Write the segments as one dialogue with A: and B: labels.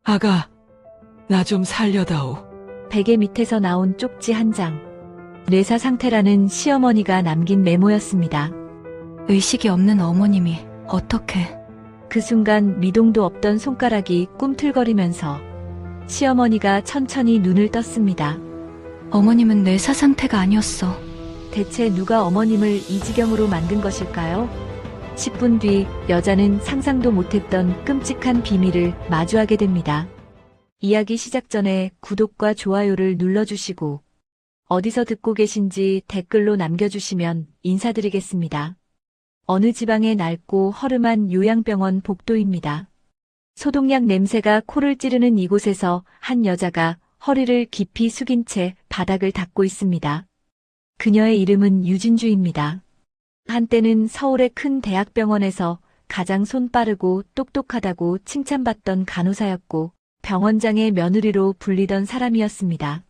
A: 아가, 나 좀 살려다오.
B: 베개 밑에서 나온 쪽지 한 장. 뇌사 상태라는 시어머니가 남긴 메모였습니다.
C: 의식이 없는 어머님이 어떻게...
B: 그 순간 미동도 없던 손가락이 꿈틀거리면서 시어머니가 천천히 눈을 떴습니다.
C: 어머님은 뇌사 상태가 아니었어.
B: 대체 누가 어머님을 이 지경으로 만든 것일까요? 10분 뒤 여자는 상상도 못했던 끔찍한 비밀을 마주하게 됩니다. 이야기 시작 전에 구독과 좋아요를 눌러주시고 어디서 듣고 계신지 댓글로 남겨주시면 인사드리겠습니다. 어느 지방의 낡고 허름한 요양병원 복도입니다. 소독약 냄새가 코를 찌르는 이곳에서 한 여자가 허리를 깊이 숙인 채 바닥을 닦고 있습니다. 그녀의 이름은 유진주입니다. 한때는 서울의 큰 대학병원에서 가장 손 빠르고 똑똑하다고 칭찬받던 간호사였고 병원장의 며느리로 불리던 사람이었습니다.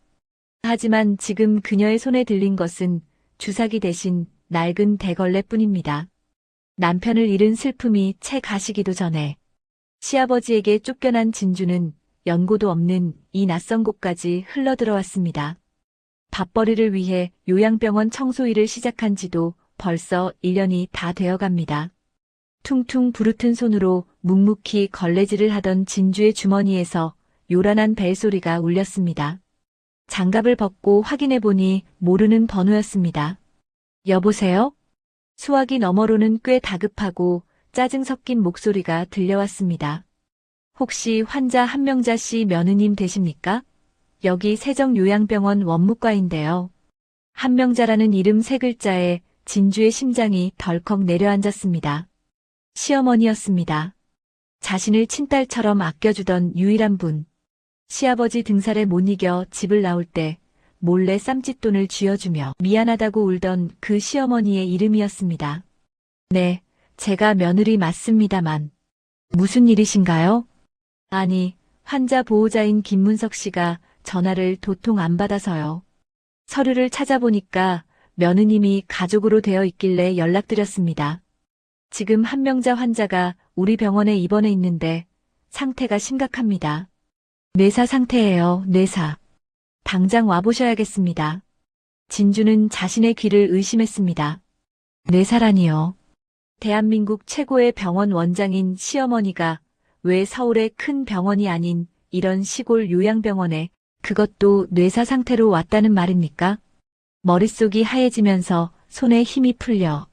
B: 하지만 지금 그녀의 손에 들린 것은 주사기 대신 낡은 대걸레뿐입니다. 남편을 잃은 슬픔이 채 가시기도 전에 시아버지에게 쫓겨난 진주는 연고도 없는 이 낯선 곳까지 흘러들어왔습니다. 밥벌이를 위해 요양병원 청소 일을 시작한 지도 벌써 1년이 다 되어갑니다. 퉁퉁 부르튼 손으로 묵묵히 걸레질을 하던 진주의 주머니에서 요란한 벨소리가 울렸습니다. 장갑을 벗고 확인해보니 모르는 번호였습니다. 여보세요? 수화기 너머로는 꽤 다급하고 짜증 섞인 목소리가 들려왔습니다. 혹시 환자 한명자 씨 며느님 되십니까? 여기 세정요양병원 원무과인데요. 한명자라는 이름 세 글자에 진주의 심장이 덜컥 내려앉았습니다. 시어머니였습니다. 자신을 친딸처럼 아껴주던 유일한 분. 시아버지 등살에 못 이겨 집을 나올 때 몰래 쌈짓돈을 쥐어주며 미안하다고 울던 그 시어머니의 이름이었습니다. 네, 제가 며느리 맞습니다만. 무슨 일이신가요? 아니, 환자 보호자인 김문석 씨가 전화를 도통 안 받아서요. 서류를 찾아보니까 며느님이 가족으로 되어 있길래 연락드렸습니다. 지금 한명자 환자가 우리 병원에 입원해 있는데 상태가 심각합니다. 뇌사 상태예요, 뇌사. 당장 와보셔야겠습니다. 진주는 자신의 귀를 의심했습니다. 뇌사라니요. 대한민국 최고의 병원 원장인 시어머니가 왜 서울의 큰 병원이 아닌 이런 시골 요양병원에 그것도 뇌사 상태로 왔다는 말입니까? 머릿속이 하얘지면서 손에 힘이 풀려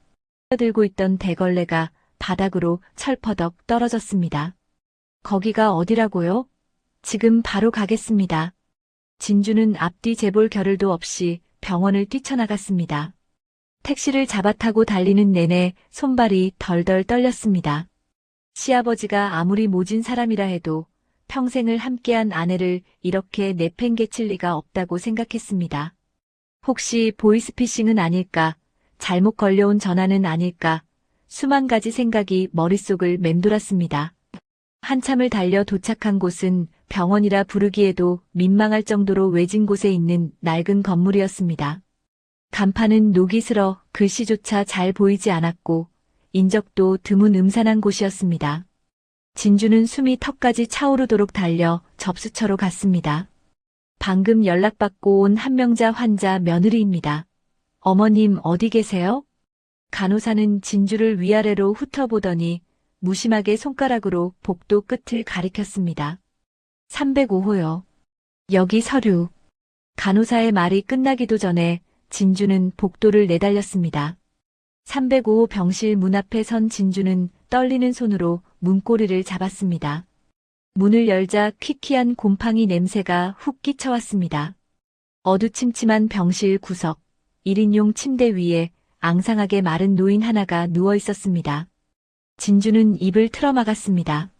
B: 들고 있던 대걸레가 바닥으로 철퍼덕 떨어졌습니다. 거기가 어디라고요? 지금 바로 가겠습니다. 진주는 앞뒤 재볼 겨를도 없이 병원을 뛰쳐나갔습니다. 택시를 잡아타고 달리는 내내 손발이 덜덜 떨렸습니다. 시아버지가 아무리 모진 사람이라 해도 평생을 함께한 아내를 이렇게 내팽개칠 리가 없다고 생각했습니다. 혹시 보이스피싱은 아닐까? 잘못 걸려온 전화는 아닐까? 수만 가지 생각이 머릿속을 맴돌았습니다. 한참을 달려 도착한 곳은 병원이라 부르기에도 민망할 정도로 외진 곳에 있는 낡은 건물이었습니다. 간판은 녹이 슬어 글씨조차 잘 보이지 않았고 인적도 드문 음산한 곳이었습니다. 진주는 숨이 턱까지 차오르도록 달려 접수처로 갔습니다. 방금 연락받고 온 한명자 환자 며느리입니다. 어머님 어디 계세요? 간호사는 진주를 위아래로 훑어보더니 무심하게 손가락으로 복도 끝을 가리켰습니다. 305호요. 여기 서류. 간호사의 말이 끝나기도 전에 진주는 복도를 내달렸습니다. 305호 병실 문 앞에 선 진주는 떨리는 손으로 문고리를 잡았습니다. 문을 열자 퀴퀴한 곰팡이 냄새가 훅 끼쳐왔습니다. 어두침침한 병실 구석, 1인용 침대 위에 앙상하게 마른 노인 하나가 누워 있었습니다. 진주는 입을 틀어막았습니다.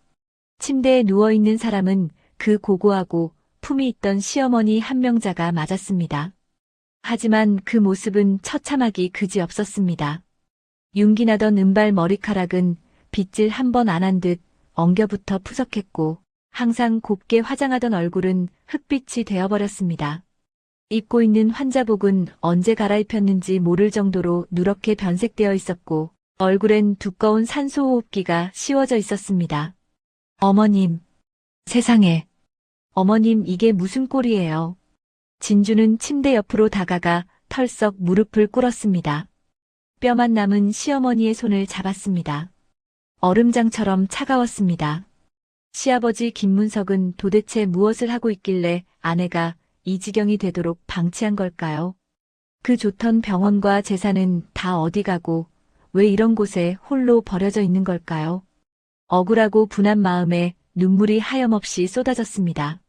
B: 침대에 누워있는 사람은 그 고고하고 품이 있던 시어머니 한명자가 맞았습니다. 하지만 그 모습은 처참하기 그지없었습니다. 윤기나던 은발 머리카락은 빗질 한 번 안 한 듯 엉겨붙어 푸석했고 항상 곱게 화장하던 얼굴은 흑빛이 되어버렸습니다. 입고 있는 환자복은 언제 갈아입혔는지 모를 정도로 누렇게 변색되어 있었고 얼굴엔 두꺼운 산소호흡기가 씌워져 있었습니다. 어머님, 세상에, 어머님, 이게 무슨 꼴이에요? 진주는 침대 옆으로 다가가 털썩 무릎을 꿇었습니다. 뼈만 남은 시어머니의 손을 잡았습니다. 얼음장처럼 차가웠습니다. 시아버지 김문석은 도대체 무엇을 하고 있길래 아내가 이 지경이 되도록 방치한 걸까요? 그 좋던 병원과 재산은 다 어디 가고 왜 이런 곳에 홀로 버려져 있는 걸까요? 억울하고 분한 마음에 눈물이 하염없이 쏟아졌습니다.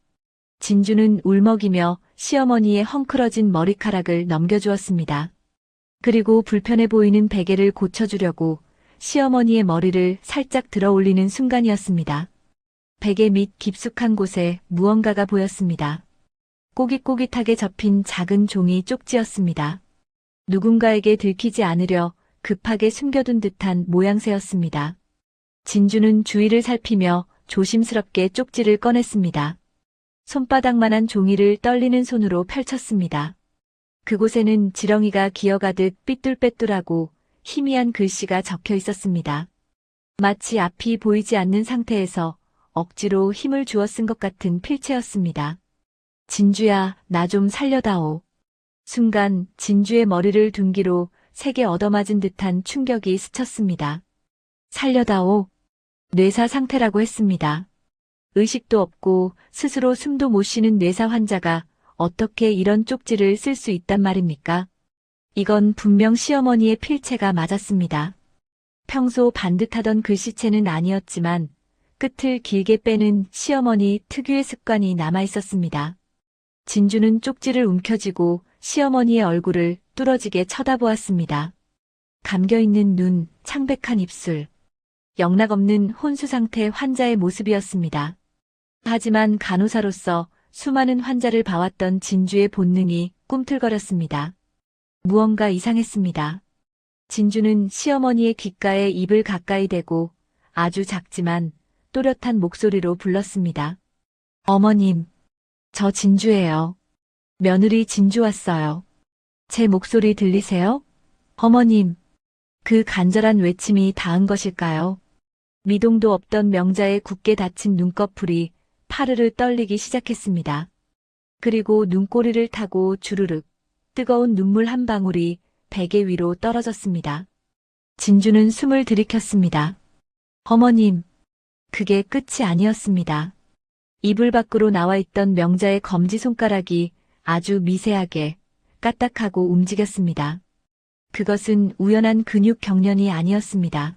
B: 진주는 울먹이며 시어머니의 헝클어진 머리카락을 넘겨주었습니다. 그리고 불편해 보이는 베개를 고쳐주려고 시어머니의 머리를 살짝 들어 올리는 순간이었습니다. 베개 밑 깊숙한 곳에 무언가가 보였습니다. 꼬깃꼬깃하게 접힌 작은 종이 쪽지였습니다. 누군가에게 들키지 않으려 급하게 숨겨둔 듯한 모양새였습니다. 진주는 주위를 살피며 조심스럽게 쪽지를 꺼냈습니다. 손바닥만한 종이를 떨리는 손으로 펼쳤습니다. 그곳에는 지렁이가 기어가듯 삐뚤빼뚤하고 희미한 글씨가 적혀 있었습니다. 마치 앞이 보이지 않는 상태에서 억지로 힘을 주어 쓴 것 같은 필체였습니다. 진주야, 나 좀 살려다오. 순간 진주의 머리를 둔기로 세게 얻어맞은 듯한 충격이 스쳤습니다. 살려다오. 뇌사 상태라고 했습니다. 의식도 없고 스스로 숨도 못 쉬는 뇌사 환자가 어떻게 이런 쪽지를 쓸 수 있단 말입니까? 이건 분명 시어머니의 필체가 맞았습니다. 평소 반듯하던 글씨체는 아니었지만 끝을 길게 빼는 시어머니 특유의 습관이 남아 있었습니다. 진주는 쪽지를 움켜쥐고 시어머니의 얼굴을 뚫어지게 쳐다보았습니다. 감겨있는 눈, 창백한 입술, 영락없는 혼수 상태 환자의 모습이었습니다. 하지만 간호사로서 수많은 환자를 봐왔던 진주의 본능이 꿈틀거렸습니다. 무언가 이상했습니다. 진주는 시어머니의 귓가에 입을 가까이 대고 아주 작지만 또렷한 목소리로 불렀습니다. 어머님, 저 진주예요. 며느리 진주 왔어요. 제 목소리 들리세요? 어머님, 그 간절한 외침이 닿은 것일까요? 미동도 없던 명자의 굳게 닫힌 눈꺼풀이 파르르 떨리기 시작했습니다. 그리고 눈꼬리를 타고 주르륵 뜨거운 눈물 한 방울이 베개 위로 떨어졌습니다. 진주는 숨을 들이켰습니다. 어머님, 그게 끝이 아니었습니다. 이불 밖으로 나와 있던 명자의 검지손가락이 아주 미세하게 까딱하고 움직였습니다. 그것은 우연한 근육 경련이 아니었습니다.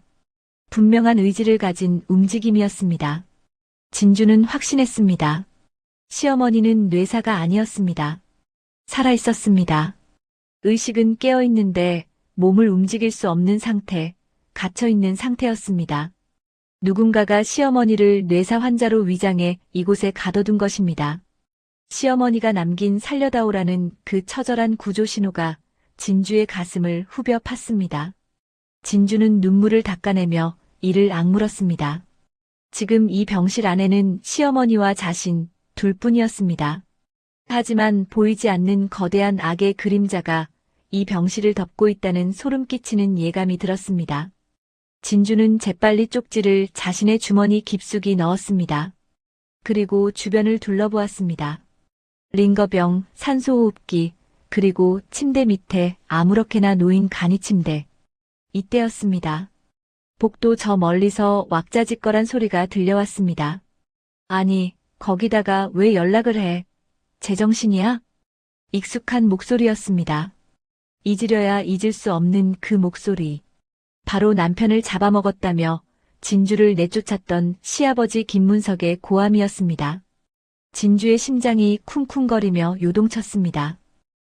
B: 분명한 의지를 가진 움직임이었습니다. 진주는 확신했습니다. 시어머니는 뇌사가 아니었습니다. 살아있었습니다. 의식은 깨어있는데 몸을 움직일 수 없는 상태, 갇혀있는 상태였습니다. 누군가가 시어머니를 뇌사 환자로 위장해 이곳에 가둬둔 것입니다. 시어머니가 남긴 살려다오라는 그 처절한 구조 신호가 진주의 가슴을 후벼 팠습니다. 진주는 눈물을 닦아내며 이를 악물었습니다. 지금 이 병실 안에는 시어머니와 자신 둘뿐이었습니다. 하지만 보이지 않는 거대한 악의 그림자가 이 병실을 덮고 있다는 소름 끼치는 예감이 들었습니다. 진주는 재빨리 쪽지를 자신의 주머니 깊숙이 넣었습니다. 그리고 주변을 둘러보았습니다. 링거병, 산소호흡기, 그리고 침대 밑에 아무렇게나 놓인 간이침대. 이때였습니다. 복도 저 멀리서 왁자지껄한 소리가 들려왔습니다. 아니, 거기다가 왜 연락을 해? 제정신이야? 익숙한 목소리였습니다. 잊으려야 잊을 수 없는 그 목소리. 바로 남편을 잡아먹었다며 진주를 내쫓았던 시아버지 김문석의 고함이었습니다. 진주의 심장이 쿵쿵거리며 요동쳤습니다.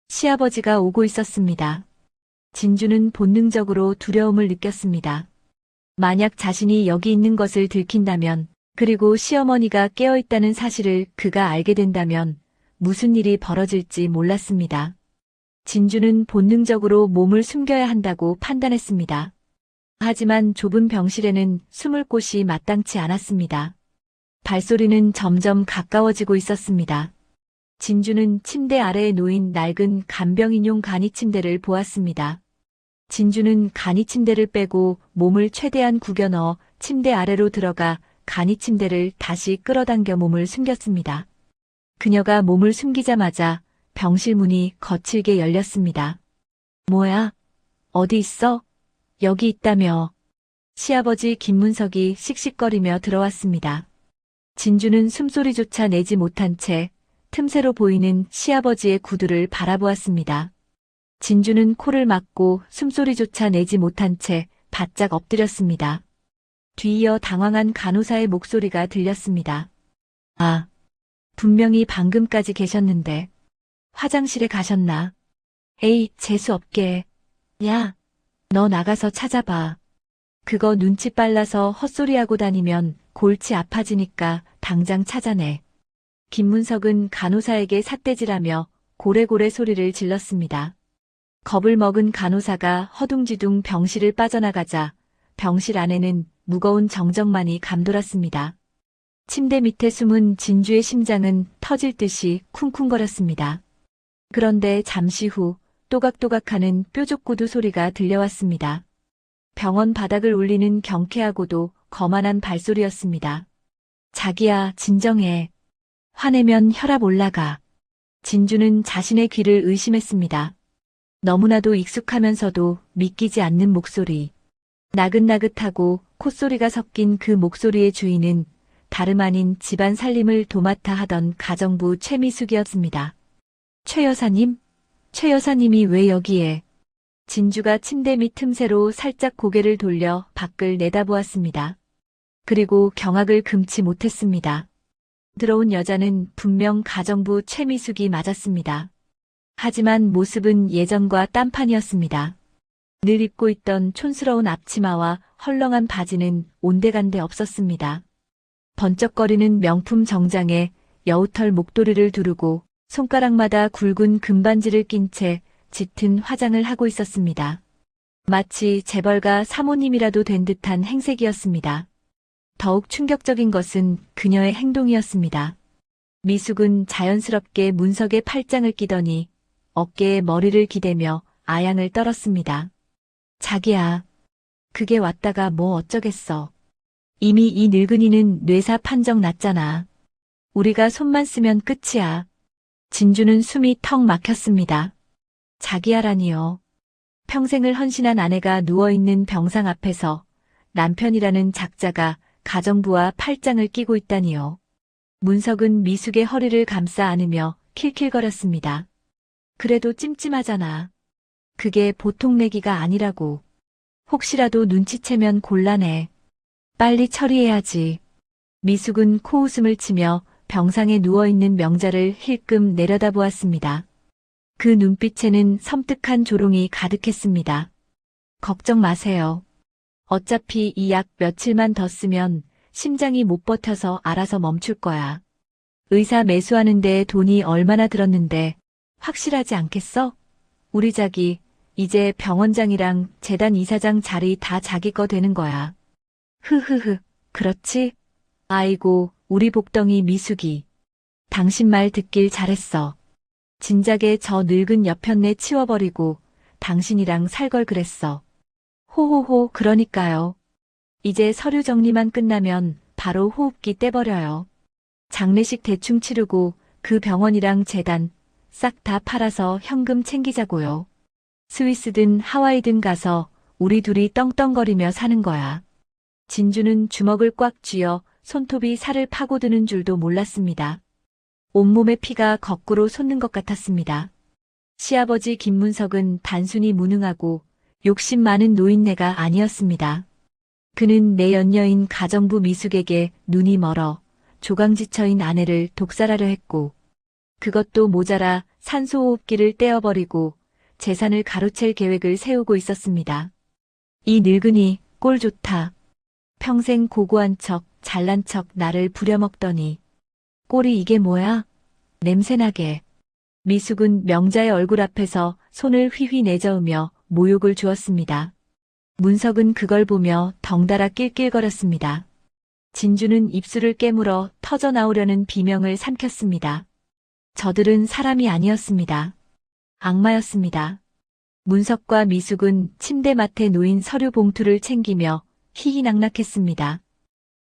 B: 시아버지가 오고 있었습니다. 진주는 본능적으로 두려움을 느꼈습니다. 만약 자신이 여기 있는 것을 들킨다면, 그리고 시어머니가 깨어있다는 사실을 그가 알게 된다면 무슨 일이 벌어질지 몰랐습니다. 진주는 본능적으로 몸을 숨겨야 한다고 판단했습니다. 하지만 좁은 병실에는 숨을 곳이 마땅치 않았습니다. 발소리는 점점 가까워지고 있었습니다. 진주는 침대 아래에 놓인 낡은 간병인용 간이침대를 보았습니다. 진주는 간이침대를 빼고 몸을 최대한 구겨 넣어 침대 아래로 들어가 간이침대를 다시 끌어당겨 몸을 숨겼습니다. 그녀가 몸을 숨기자마자 병실 문이 거칠게 열렸습니다. 뭐야? 어디 있어? 여기 있다며. 시아버지 김문석이 씩씩거리며 들어왔습니다. 진주는 숨소리조차 내지 못한 채 틈새로 보이는 시아버지의 구두를 바라보았습니다. 진주는 코를 막고 숨소리조차 내지 못한 채 바짝 엎드렸습니다. 뒤이어 당황한 간호사의 목소리가 들렸습니다. 아, 분명히 방금까지 계셨는데 화장실에 가셨나? 에이, 재수없게. 야, 너 나가서 찾아봐. 그거 눈치 빨라서 헛소리하고 다니면 골치 아파지니까 당장 찾아내. 김문석은 간호사에게 삿대질하며 고래고래 소리를 질렀습니다. 겁을 먹은 간호사가 허둥지둥 병실을 빠져나가자 병실 안에는 무거운 정적만이 감돌았습니다. 침대 밑에 숨은 진주의 심장은 터질 듯이 쿵쿵거렸습니다. 그런데 잠시 후 또각또각하는 뾰족구두 소리가 들려왔습니다. 병원 바닥을 울리는 경쾌하고도 거만한 발소리였습니다. 자기야, 진정해. 화내면 혈압 올라가. 진주는 자신의 귀를 의심했습니다. 너무나도 익숙하면서도 믿기지 않는 목소리. 나긋나긋하고 콧소리가 섞인 그 목소리의 주인은 다름 아닌 집안 살림을 도맡아 하던 가정부 최미숙이었습니다. 최 여사님? 최 여사님이 왜 여기에? 진주가 침대 밑 틈새로 살짝 고개를 돌려 밖을 내다보았습니다. 그리고 경악을 금치 못했습니다. 들어온 여자는 분명 가정부 최미숙이 맞았습니다. 하지만 모습은 예전과 딴판이었습니다. 늘 입고 있던 촌스러운 앞치마와 헐렁한 바지는 온데간데 없었습니다. 번쩍거리는 명품 정장에 여우털 목도리를 두르고 손가락마다 굵은 금반지를 낀 채 짙은 화장을 하고 있었습니다. 마치 재벌가 사모님이라도 된 듯한 행색이었습니다. 더욱 충격적인 것은 그녀의 행동이었습니다. 미숙은 자연스럽게 문석의 팔짱을 끼더니 어깨에 머리를 기대며 아양을 떨었습니다. 자기야, 그게 왔다가 뭐 어쩌겠어. 이미 이 늙은이는 뇌사 판정 났잖아. 우리가 손만 쓰면 끝이야. 진주는 숨이 턱 막혔습니다. 자기야라니요. 평생을 헌신한 아내가 누워있는 병상 앞에서 남편이라는 작자가 가정부와 팔짱을 끼고 있다니요. 문석은 미숙의 허리를 감싸 안으며 킬킬거렸습니다. 그래도 찜찜하잖아. 그게 보통 내기가 아니라고. 혹시라도 눈치채면 곤란해. 빨리 처리해야지. 미숙은 코웃음을 치며 병상에 누워있는 명자를 힐끔 내려다보았습니다. 그 눈빛에는 섬뜩한 조롱이 가득했습니다. 걱정 마세요. 어차피 이 약 며칠만 더 쓰면 심장이 못 버텨서 알아서 멈출 거야. 의사 매수하는데 돈이 얼마나 들었는데 확실하지 않겠어? 우리 자기 이제 병원장이랑 재단 이사장 자리 다 자기 거 되는 거야. 흐흐흐, 그렇지? 아이고, 우리 복덩이 미숙이. 당신 말 듣길 잘했어. 진작에 저 늙은 여편네 치워버리고 당신이랑 살 걸 그랬어. 호호호, 그러니까요. 이제 서류 정리만 끝나면 바로 호흡기 떼버려요. 장례식 대충 치르고 그 병원이랑 재단 싹 다 팔아서 현금 챙기자고요. 스위스든 하와이든 가서 우리 둘이 떵떵거리며 사는 거야. 진주는 주먹을 꽉 쥐어 손톱이 살을 파고드는 줄도 몰랐습니다. 온몸의 피가 거꾸로 솟는 것 같았습니다. 시아버지 김문석은 단순히 무능하고 욕심 많은 노인네가 아니었습니다. 그는 내연녀인 가정부 미숙에게 눈이 멀어 조강지처인 아내를 독살하려 했고 그것도 모자라 산소호흡기를 떼어버리고 재산을 가로챌 계획을 세우고 있었습니다. 이 늙은이 꼴 좋다. 평생 고고한 척 잘난 척 나를 부려먹더니 꼴이 이게 뭐야? 냄새나게. 미숙은 명자의 얼굴 앞에서 손을 휘휘 내저으며 모욕을 주었습니다. 문석은 그걸 보며 덩달아 낄낄거렸습니다. 진주는 입술을 깨물어 터져나오려는 비명을 삼켰습니다. 저들은 사람이 아니었습니다. 악마였습니다. 문석과 미숙은 침대맡에 놓인 서류 봉투를 챙기며 희희낙낙했습니다.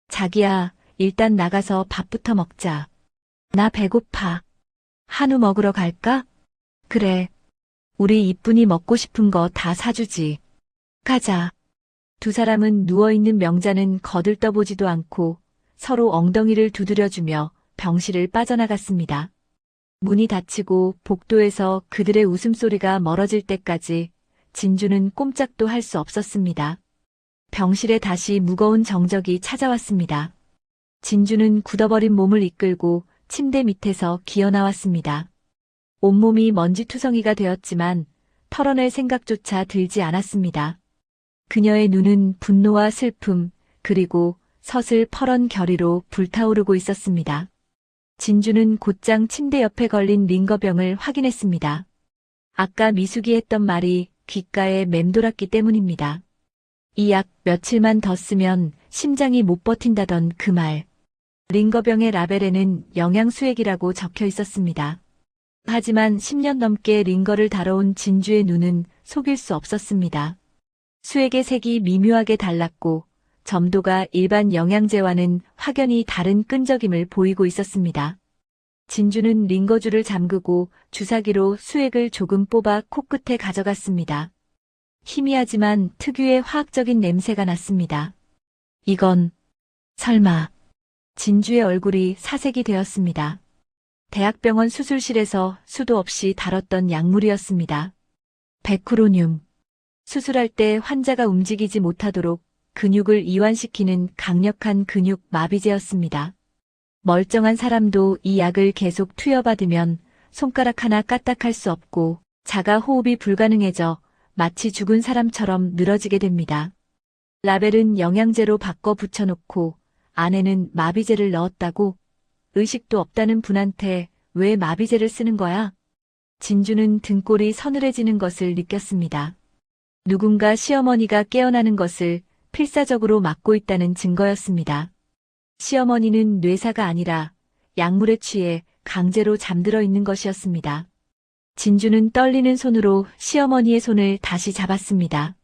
B: 자기야, 일단 나가서 밥부터 먹자. 나 배고파. 한우 먹으러 갈까? 그래. 우리 이쁜이 먹고 싶은 거 다 사주지. 가자. 두 사람은 누워있는 명자는 거들떠보지도 않고 서로 엉덩이를 두드려주며 병실을 빠져나갔습니다. 문이 닫히고 복도에서 그들의 웃음소리가 멀어질 때까지 진주는 꼼짝도 할 수 없었습니다. 병실에 다시 무거운 정적이 찾아왔습니다. 진주는 굳어버린 몸을 이끌고 침대 밑에서 기어나왔습니다. 온몸이 먼지투성이가 되었지만 털어낼 생각조차 들지 않았습니다. 그녀의 눈은 분노와 슬픔, 그리고 서슬 퍼런 결의로 불타오르고 있었습니다. 진주는 곧장 침대 옆에 걸린 링거병을 확인했습니다. 아까 미숙이 했던 말이 귓가에 맴돌았기 때문입니다. 이 약 며칠만 더 쓰면 심장이 못 버틴다던 그 말. 링거병의 라벨에는 영양수액이라고 적혀 있었습니다. 하지만 10년 넘게 링거를 다뤄온 진주의 눈은 속일 수 없었습니다. 수액의 색이 미묘하게 달랐고 점도가 일반 영양제와는 확연히 다른 끈적임을 보이고 있었습니다. 진주는 링거줄을 잠그고 주사기로 수액을 조금 뽑아 코끝에 가져갔습니다. 희미하지만 특유의 화학적인 냄새가 났습니다. 이건 설마. 진주의 얼굴이 사색이 되었습니다. 대학병원 수술실에서 수도 없이 다뤘던 약물이었습니다. 베크로늄. 수술할 때 환자가 움직이지 못하도록 근육을 이완시키는 강력한 근육 마비제였습니다. 멀쩡한 사람도 이 약을 계속 투여받으면 손가락 하나 까딱할 수 없고 자가 호흡이 불가능해져 마치 죽은 사람처럼 늘어지게 됩니다. 라벨은 영양제로 바꿔 붙여놓고 안에는 마비제를 넣었다고? 의식도 없다는 분한테 왜 마비제를 쓰는 거야? 진주는 등골이 서늘해지는 것을 느꼈습니다. 누군가 시어머니가 깨어나는 것을 필사적으로 막고 있다는 증거였습니다. 시어머니는 뇌사가 아니라 약물에 취해 강제로 잠들어 있는 것이었습니다. 진주는 떨리는 손으로 시어머니의 손을 다시 잡았습니다.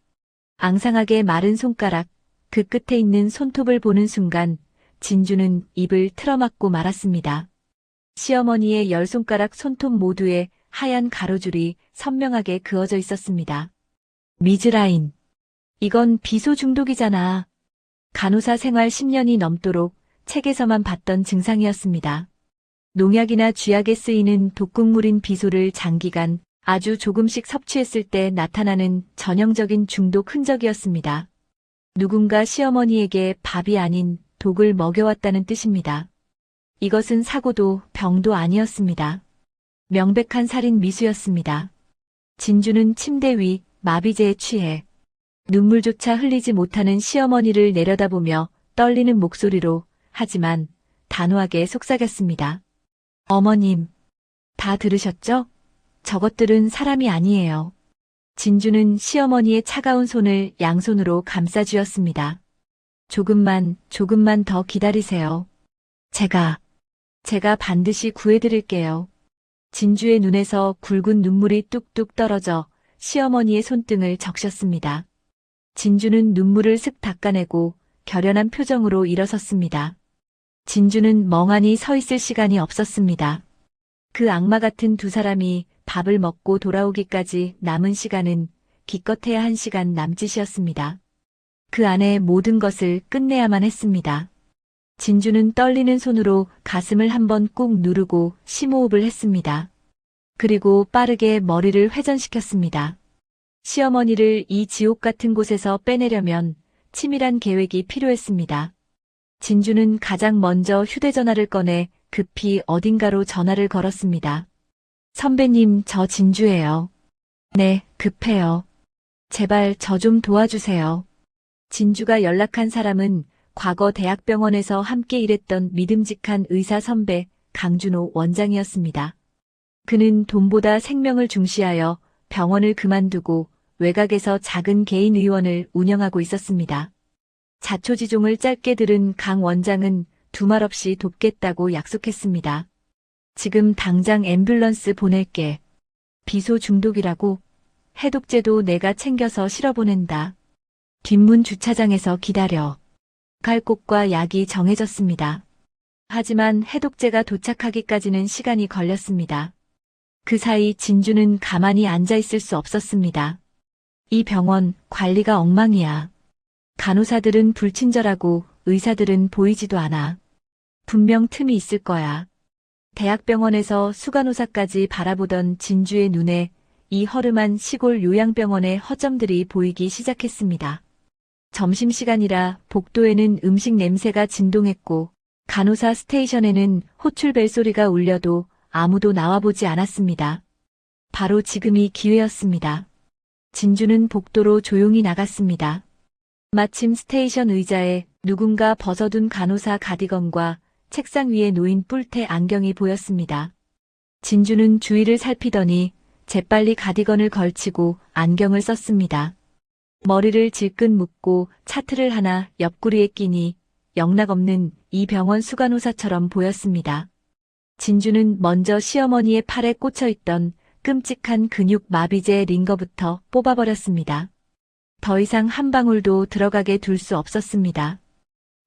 B: 앙상하게 마른 손가락, 그 끝에 있는 손톱을 보는 순간 진주는 입을 틀어막고 말았습니다. 시어머니의 10손가락 손톱 모두에 하얀 가로줄이 선명하게 그어져 있었습니다. 미즈라인. 이건 비소 중독이잖아. 간호사 생활 10년이 넘도록 책에서만 봤던 증상이었습니다. 농약이나 쥐약에 쓰이는 독극물인 비소를 장기간 아주 조금씩 섭취했을 때 나타나는 전형적인 중독 흔적이었습니다. 누군가 시어머니에게 밥이 아닌 독을 먹여왔다는 뜻입니다. 이것은 사고도 병도 아니었습니다. 명백한 살인 미수였습니다. 진주는 침대 위 마비제에 취해 눈물조차 흘리지 못하는 시어머니를 내려다보며 떨리는 목소리로 하지만 단호하게 속삭였습니다. 어머님, 다 들으셨죠? 저것들은 사람이 아니에요. 진주는 시어머니의 차가운 손을 양손으로 감싸쥐었습니다. 조금만 더 기다리세요. 제가 반드시 구해드릴게요. 진주의 눈에서 굵은 눈물이 뚝뚝 떨어져 시어머니의 손등을 적셨습니다. 진주는 눈물을 슥 닦아내고 결연한 표정으로 일어섰습니다. 진주는 멍하니 서 있을 시간이 없었습니다. 그 악마 같은 두 사람이 밥을 먹고 돌아오기까지 남은 시간은 기껏해야 1시간 남짓이었습니다. 그 안에 모든 것을 끝내야만 했습니다. 진주는 떨리는 손으로 가슴을 한번 꾹 누르고 심호흡을 했습니다. 그리고 빠르게 머리를 회전시켰습니다. 시어머니를 이 지옥 같은 곳에서 빼내려면 치밀한 계획이 필요했습니다. 진주는 가장 먼저 휴대전화를 꺼내 급히 어딘가로 전화를 걸었습니다. 선배님, 저 진주예요. 네, 급해요. 제발 저 좀 도와주세요. 진주가 연락한 사람은 과거 대학병원에서 함께 일했던 믿음직한 의사 선배 강준호 원장이었습니다. 그는 돈보다 생명을 중시하여 병원을 그만두고 외곽에서 작은 개인 의원을 운영하고 있었습니다. 자초지종을 짧게 들은 강 원장은 두말 없이 돕겠다고 약속했습니다. 지금 당장 앰뷸런스 보낼게. 비소 중독이라고? 해독제도 내가 챙겨서 실어보낸다. 뒷문 주차장에서 기다려. 갈 곳과 약이 정해졌습니다. 하지만 해독제가 도착하기까지는 시간이 걸렸습니다. 그 사이 진주는 가만히 앉아 있을 수 없었습니다. 이 병원 관리가 엉망이야. 간호사들은 불친절하고 의사들은 보이지도 않아. 분명 틈이 있을 거야. 대학병원에서 수간호사까지 바라보던 진주의 눈에 이 허름한 시골 요양병원의 허점들이 보이기 시작했습니다. 점심시간이라 복도에는 음식 냄새가 진동했고 간호사 스테이션에는 호출벨 소리가 울려도 아무도 나와보지 않았습니다. 바로 지금이 기회였습니다. 진주는 복도로 조용히 나갔습니다. 마침 스테이션 의자에 누군가 벗어둔 간호사 가디건과 책상 위에 놓인 뿔테 안경이 보였습니다. 진주는 주위를 살피더니 재빨리 가디건을 걸치고 안경을 썼습니다. 머리를 질끈 묶고 차트를 하나 옆구리에 끼니 영락없는 이 병원 수간호사처럼 보였습니다. 진주는 먼저 시어머니의 팔에 꽂혀있던 끔찍한 근육 마비제 링거부터 뽑아버렸습니다. 더 이상 한 방울도 들어가게 둘 수 없었습니다.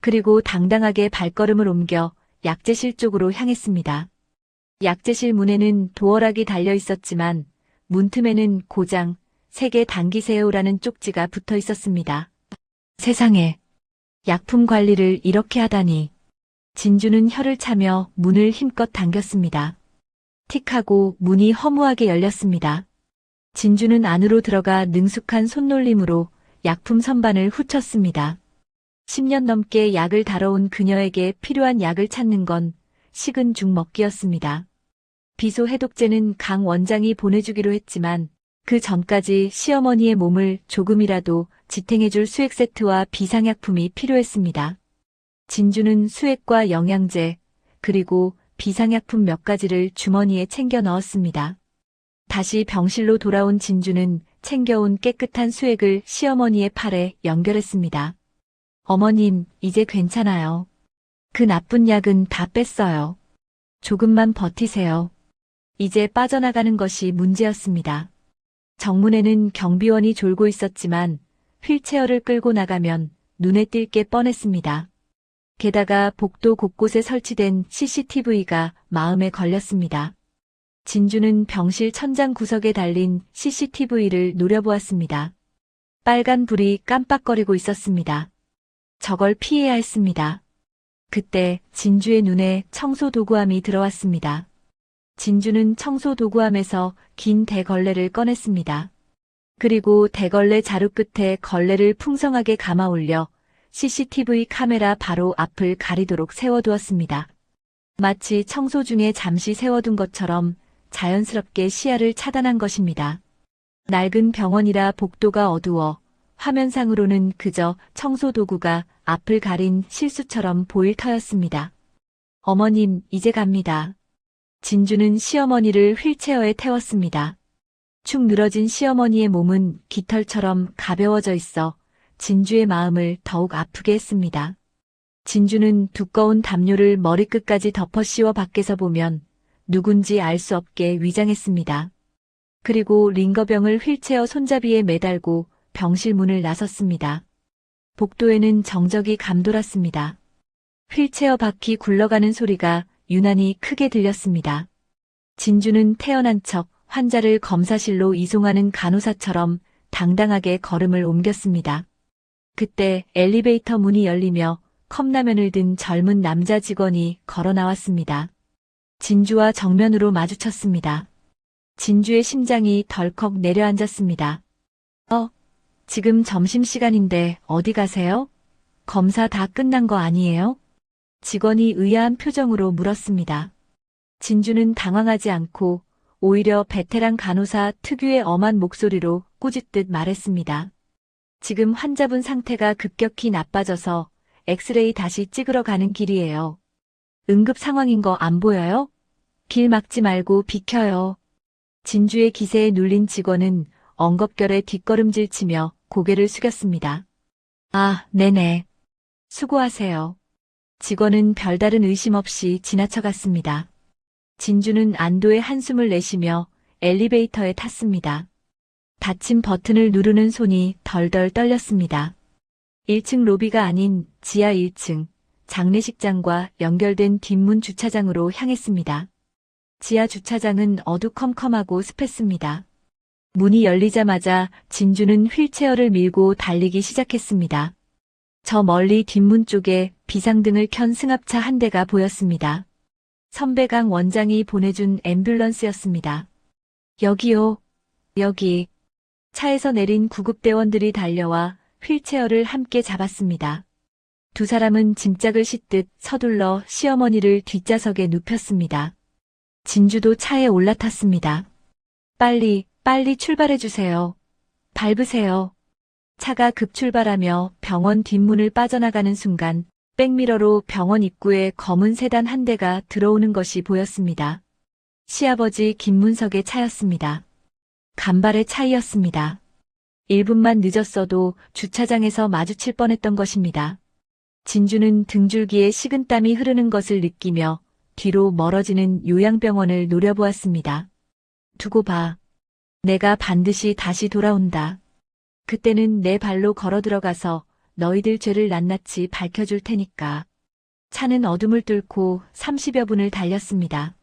B: 그리고 당당하게 발걸음을 옮겨 약재실 쪽으로 향했습니다. 약재실 문에는 도어락이 달려 있었지만 문틈에는 고장, 세계 당기세요라는 쪽지가 붙어 있었습니다. 세상에, 약품 관리를 이렇게 하다니. 진주는 혀를 차며 문을 힘껏 당겼습니다. 틱하고 문이 허무하게 열렸습니다. 진주는 안으로 들어가 능숙한 손놀림으로 약품 선반을 후쳤습니다. 10년 넘게 약을 다뤄온 그녀에게 필요한 약을 찾는 건 식은 죽 먹기였습니다. 비소 해독제는 강 원장이 보내주기로 했지만 그 전까지 시어머니의 몸을 조금이라도 지탱해줄 수액 세트와 비상약품이 필요했습니다. 진주는 수액과 영양제, 그리고 비상약품 몇 가지를 주머니에 챙겨 넣었습니다. 다시 병실로 돌아온 진주는 챙겨온 깨끗한 수액을 시어머니의 팔에 연결했습니다. 어머님, 이제 괜찮아요. 그 나쁜 약은 다 뺐어요. 조금만 버티세요. 이제 빠져나가는 것이 문제였습니다. 정문에는 경비원이 졸고 있었지만 휠체어를 끌고 나가면 눈에 띌 게 뻔했습니다. 게다가 복도 곳곳에 설치된 CCTV가 마음에 걸렸습니다. 진주는 병실 천장 구석에 달린 CCTV를 노려보았습니다. 빨간 불이 깜빡거리고 있었습니다. 저걸 피해야 했습니다. 그때 진주의 눈에 청소도구함이 들어왔습니다. 진주는 청소도구함에서 긴 대걸레를 꺼냈습니다. 그리고 대걸레 자루 끝에 걸레를 풍성하게 감아 올려 CCTV 카메라 바로 앞을 가리도록 세워두었습니다. 마치 청소 중에 잠시 세워둔 것처럼 자연스럽게 시야를 차단한 것입니다. 낡은 병원이라 복도가 어두워 화면상으로는 그저 청소도구가 앞을 가린 실수처럼 보일 터였습니다. 어머님, 이제 갑니다. 진주는 시어머니를 휠체어에 태웠습니다. 축 늘어진 시어머니의 몸은 깃털처럼 가벼워져 있어 진주의 마음을 더욱 아프게 했습니다. 진주는 두꺼운 담요를 머리끝까지 덮어 씌워 밖에서 보면 누군지 알 수 없게 위장했습니다. 그리고 링거병을 휠체어 손잡이에 매달고 병실 문을 나섰습니다. 복도에는 정적이 감돌았습니다. 휠체어 바퀴 굴러가는 소리가 유난히 크게 들렸습니다. 진주는 태어난 척 환자를 검사실로 이송하는 간호사처럼 당당하게 걸음을 옮겼습니다. 그때 엘리베이터 문이 열리며 컵라면을 든 젊은 남자 직원이 걸어 나왔습니다. 진주와 정면으로 마주쳤습니다. 진주의 심장이 덜컥 내려앉았습니다. 지금 점심시간인데 어디 가세요? 검사 다 끝난 거 아니에요? 직원이 의아한 표정으로 물었습니다. 진주는 당황하지 않고 오히려 베테랑 간호사 특유의 엄한 목소리로 꾸짖듯 말했습니다. 지금 환자분 상태가 급격히 나빠져서 엑스레이 다시 찍으러 가는 길이에요. 응급 상황인 거 안 보여요? 길 막지 말고 비켜요. 진주의 기세에 눌린 직원은 엉겁결에 뒷걸음질 치며 고개를 숙였습니다. 아, 네네. 수고하세요. 직원은 별다른 의심 없이 지나쳐갔습니다. 진주는 안도의 한숨을 내쉬며 엘리베이터에 탔습니다. 닫힌 버튼을 누르는 손이 덜덜 떨렸습니다. 1층 로비가 아닌 지하 1층, 장례식장과 연결된 뒷문 주차장으로 향했습니다. 지하 주차장은 어두컴컴하고 습했습니다. 문이 열리자마자 진주는 휠체어를 밀고 달리기 시작했습니다. 저 멀리 뒷문 쪽에 비상등을 켠 승합차 한 대가 보였습니다. 선배강 원장이 보내준 앰뷸런스였습니다. 여기요. 여기. 차에서 내린 구급대원들이 달려와 휠체어를 함께 잡았습니다. 두 사람은 짐짝을 싣듯 서둘러 시어머니를 뒷좌석에 눕혔습니다. 진주도 차에 올라탔습니다. 빨리 출발해주세요. 밟으세요. 차가 급출발하며 병원 뒷문을 빠져나가는 순간 백미러로 병원 입구에 검은 세단 한 대가 들어오는 것이 보였습니다. 시아버지 김문석의 차였습니다. 간발의 차이였습니다. 1분만 늦었어도 주차장에서 마주칠 뻔했던 것입니다. 진주는 등줄기에 식은땀이 흐르는 것을 느끼며 뒤로 멀어지는 요양병원을 노려보았습니다. 두고 봐. 내가 반드시 다시 돌아온다. 그때는 내 발로 걸어 들어가서 너희들 죄를 낱낱이 밝혀줄 테니까. 차는 어둠을 뚫고 30여 분을 달렸습니다.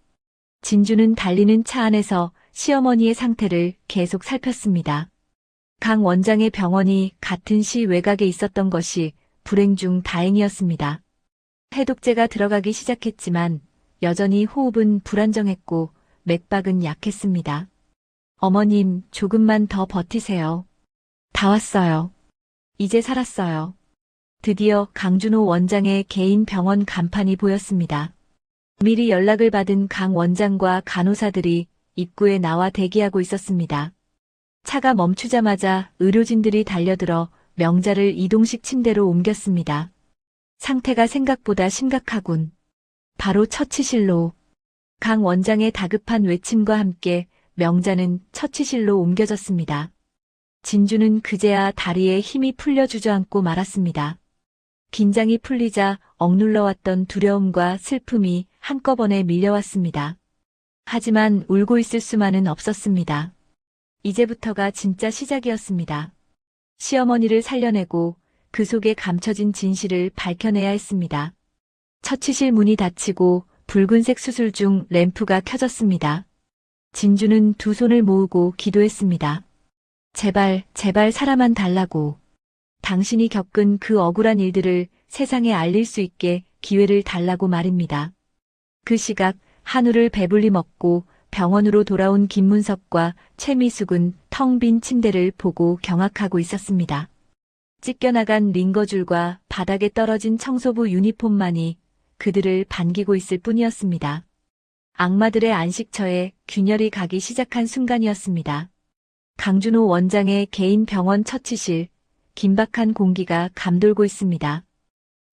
B: 진주는 달리는 차 안에서 시어머니의 상태를 계속 살폈습니다. 강 원장의 병원이 같은 시 외곽에 있었던 것이 불행 중 다행이었습니다. 해독제가 들어가기 시작했지만 여전히 호흡은 불안정했고 맥박은 약했습니다. 어머님, 조금만 더 버티세요. 다 왔어요. 이제 살았어요. 드디어 강준호 원장의 개인 병원 간판이 보였습니다. 미리 연락을 받은 강 원장과 간호사들이 입구에 나와 대기하고 있었습니다. 차가 멈추자마자 의료진들이 달려들어 명자를 이동식 침대로 옮겼습니다. 상태가 생각보다 심각하군. 바로 처치실로. 강 원장의 다급한 외침과 함께 명자는 처치실로 옮겨졌습니다. 진주는 그제야 다리에 힘이 풀려 주저앉고 말았습니다. 긴장이 풀리자 억눌러왔던 두려움과 슬픔이 한꺼번에 밀려왔습니다. 하지만 울고 있을 수만은 없었습니다. 이제부터가 진짜 시작이었습니다. 시어머니를 살려내고 그 속에 감춰진 진실을 밝혀내야 했습니다. 처치실 문이 닫히고 붉은색 수술 중 램프가 켜졌습니다. 진주는 두 손을 모으고 기도했습니다. 제발 살아만 달라고. 당신이 겪은 그 억울한 일들을 세상에 알릴 수 있게 기회를 달라고 말입니다. 그 시각 한우를 배불리 먹고 병원으로 돌아온 김문석과 최미숙은 텅 빈 침대를 보고 경악하고 있었습니다. 찢겨나간 링거줄과 바닥에 떨어진 청소부 유니폼만이 그들을 반기고 있을 뿐이었습니다. 악마들의 안식처에 균열이 가기 시작한 순간이었습니다. 강준호 원장의 개인 병원 처치실, 긴박한 공기가 감돌고 있습니다.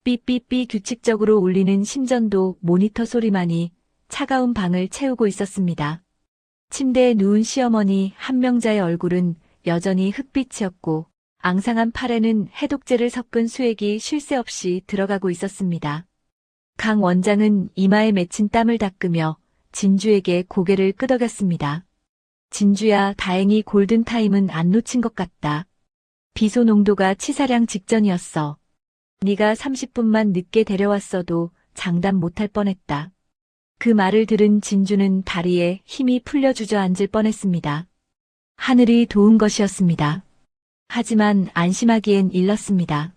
B: 삐삐삐 규칙적으로 울리는 심전도 모니터 소리만이 차가운 방을 채우고 있었습니다. 침대에 누운 시어머니 한명자의 얼굴은 여전히 흑빛이었고 앙상한 팔에는 해독제를 섞은 수액이 쉴 새 없이 들어가고 있었습니다. 강 원장은 이마에 맺힌 땀을 닦으며 진주에게 고개를 끄덕였습니다. 진주야, 다행히 골든타임은 안 놓친 것 같다. 비소 농도가 치사량 직전이었어. 네가 30분만 늦게 데려왔어도 장담 못할 뻔했다. 그 말을 들은 진주는 다리에 힘이 풀려 주저앉을 뻔했습니다. 하늘이 도운 것이었습니다. 하지만 안심하기엔 일렀습니다.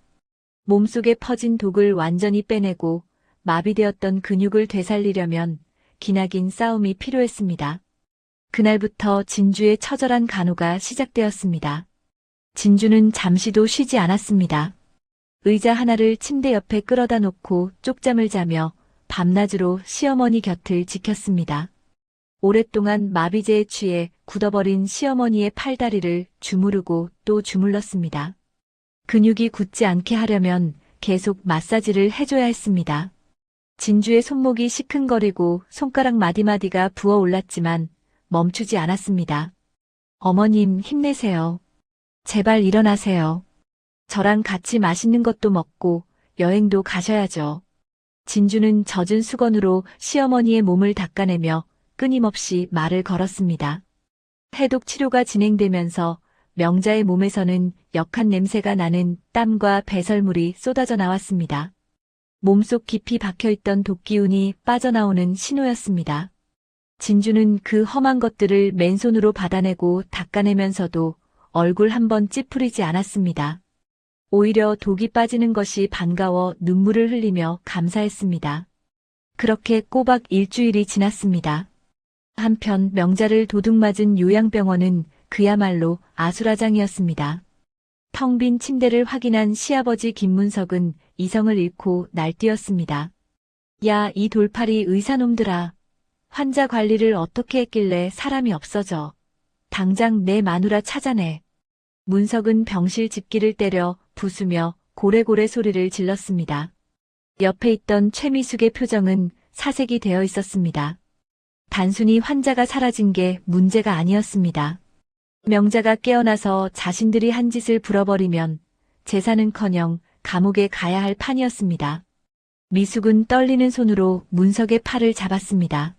B: 몸속에 퍼진 독을 완전히 빼내고 마비되었던 근육을 되살리려면 기나긴 싸움이 필요했습니다. 그날부터 진주의 처절한 간호가 시작되었습니다. 진주는 잠시도 쉬지 않았습니다. 의자 하나를 침대 옆에 끌어다 놓고 쪽잠을 자며 밤낮으로 시어머니 곁을 지켰습니다. 오랫동안 마비제에 취해 굳어버린 시어머니의 팔다리를 주무르고 또 주물렀습니다. 근육이 굳지 않게 하려면 계속 마사지를 해줘야 했습니다. 진주의 손목이 시큰거리고 손가락 마디마디가 부어올랐지만 멈추지 않았습니다. 어머님, 힘내세요. 제발 일어나세요. 저랑 같이 맛있는 것도 먹고 여행도 가셔야죠. 진주는 젖은 수건으로 시어머니의 몸을 닦아내며 끊임없이 말을 걸었습니다. 해독 치료가 진행되면서 명자의 몸에서는 역한 냄새가 나는 땀과 배설물이 쏟아져 나왔습니다. 몸속 깊이 박혀있던 독기운이 빠져나오는 신호였습니다. 진주는 그 험한 것들을 맨손으로 받아내고 닦아내면서도 얼굴 한번 찌푸리지 않았습니다. 오히려 독이 빠지는 것이 반가워 눈물을 흘리며 감사했습니다. 그렇게 꼬박 일주일이 지났습니다. 한편 명자를 도둑맞은 요양병원은 그야말로 아수라장이었습니다. 텅 빈 침대를 확인한 시아버지 김문석은 이성을 잃고 날뛰었습니다. 야, 이 돌팔이 의사놈들아. 환자 관리를 어떻게 했길래 사람이 없어져. 당장 내 마누라 찾아내. 문석은 병실 집기를 때려 부수며 고래고래 소리를 질렀습니다. 옆에 있던 최미숙의 표정은 사색이 되어 있었습니다. 단순히 환자가 사라진 게 문제가 아니었습니다. 명자가 깨어나서 자신들이 한 짓을 불어버리면 재산은커녕 감옥에 가야 할 판이었습니다. 미숙은 떨리는 손으로 문석의 팔을 잡았습니다.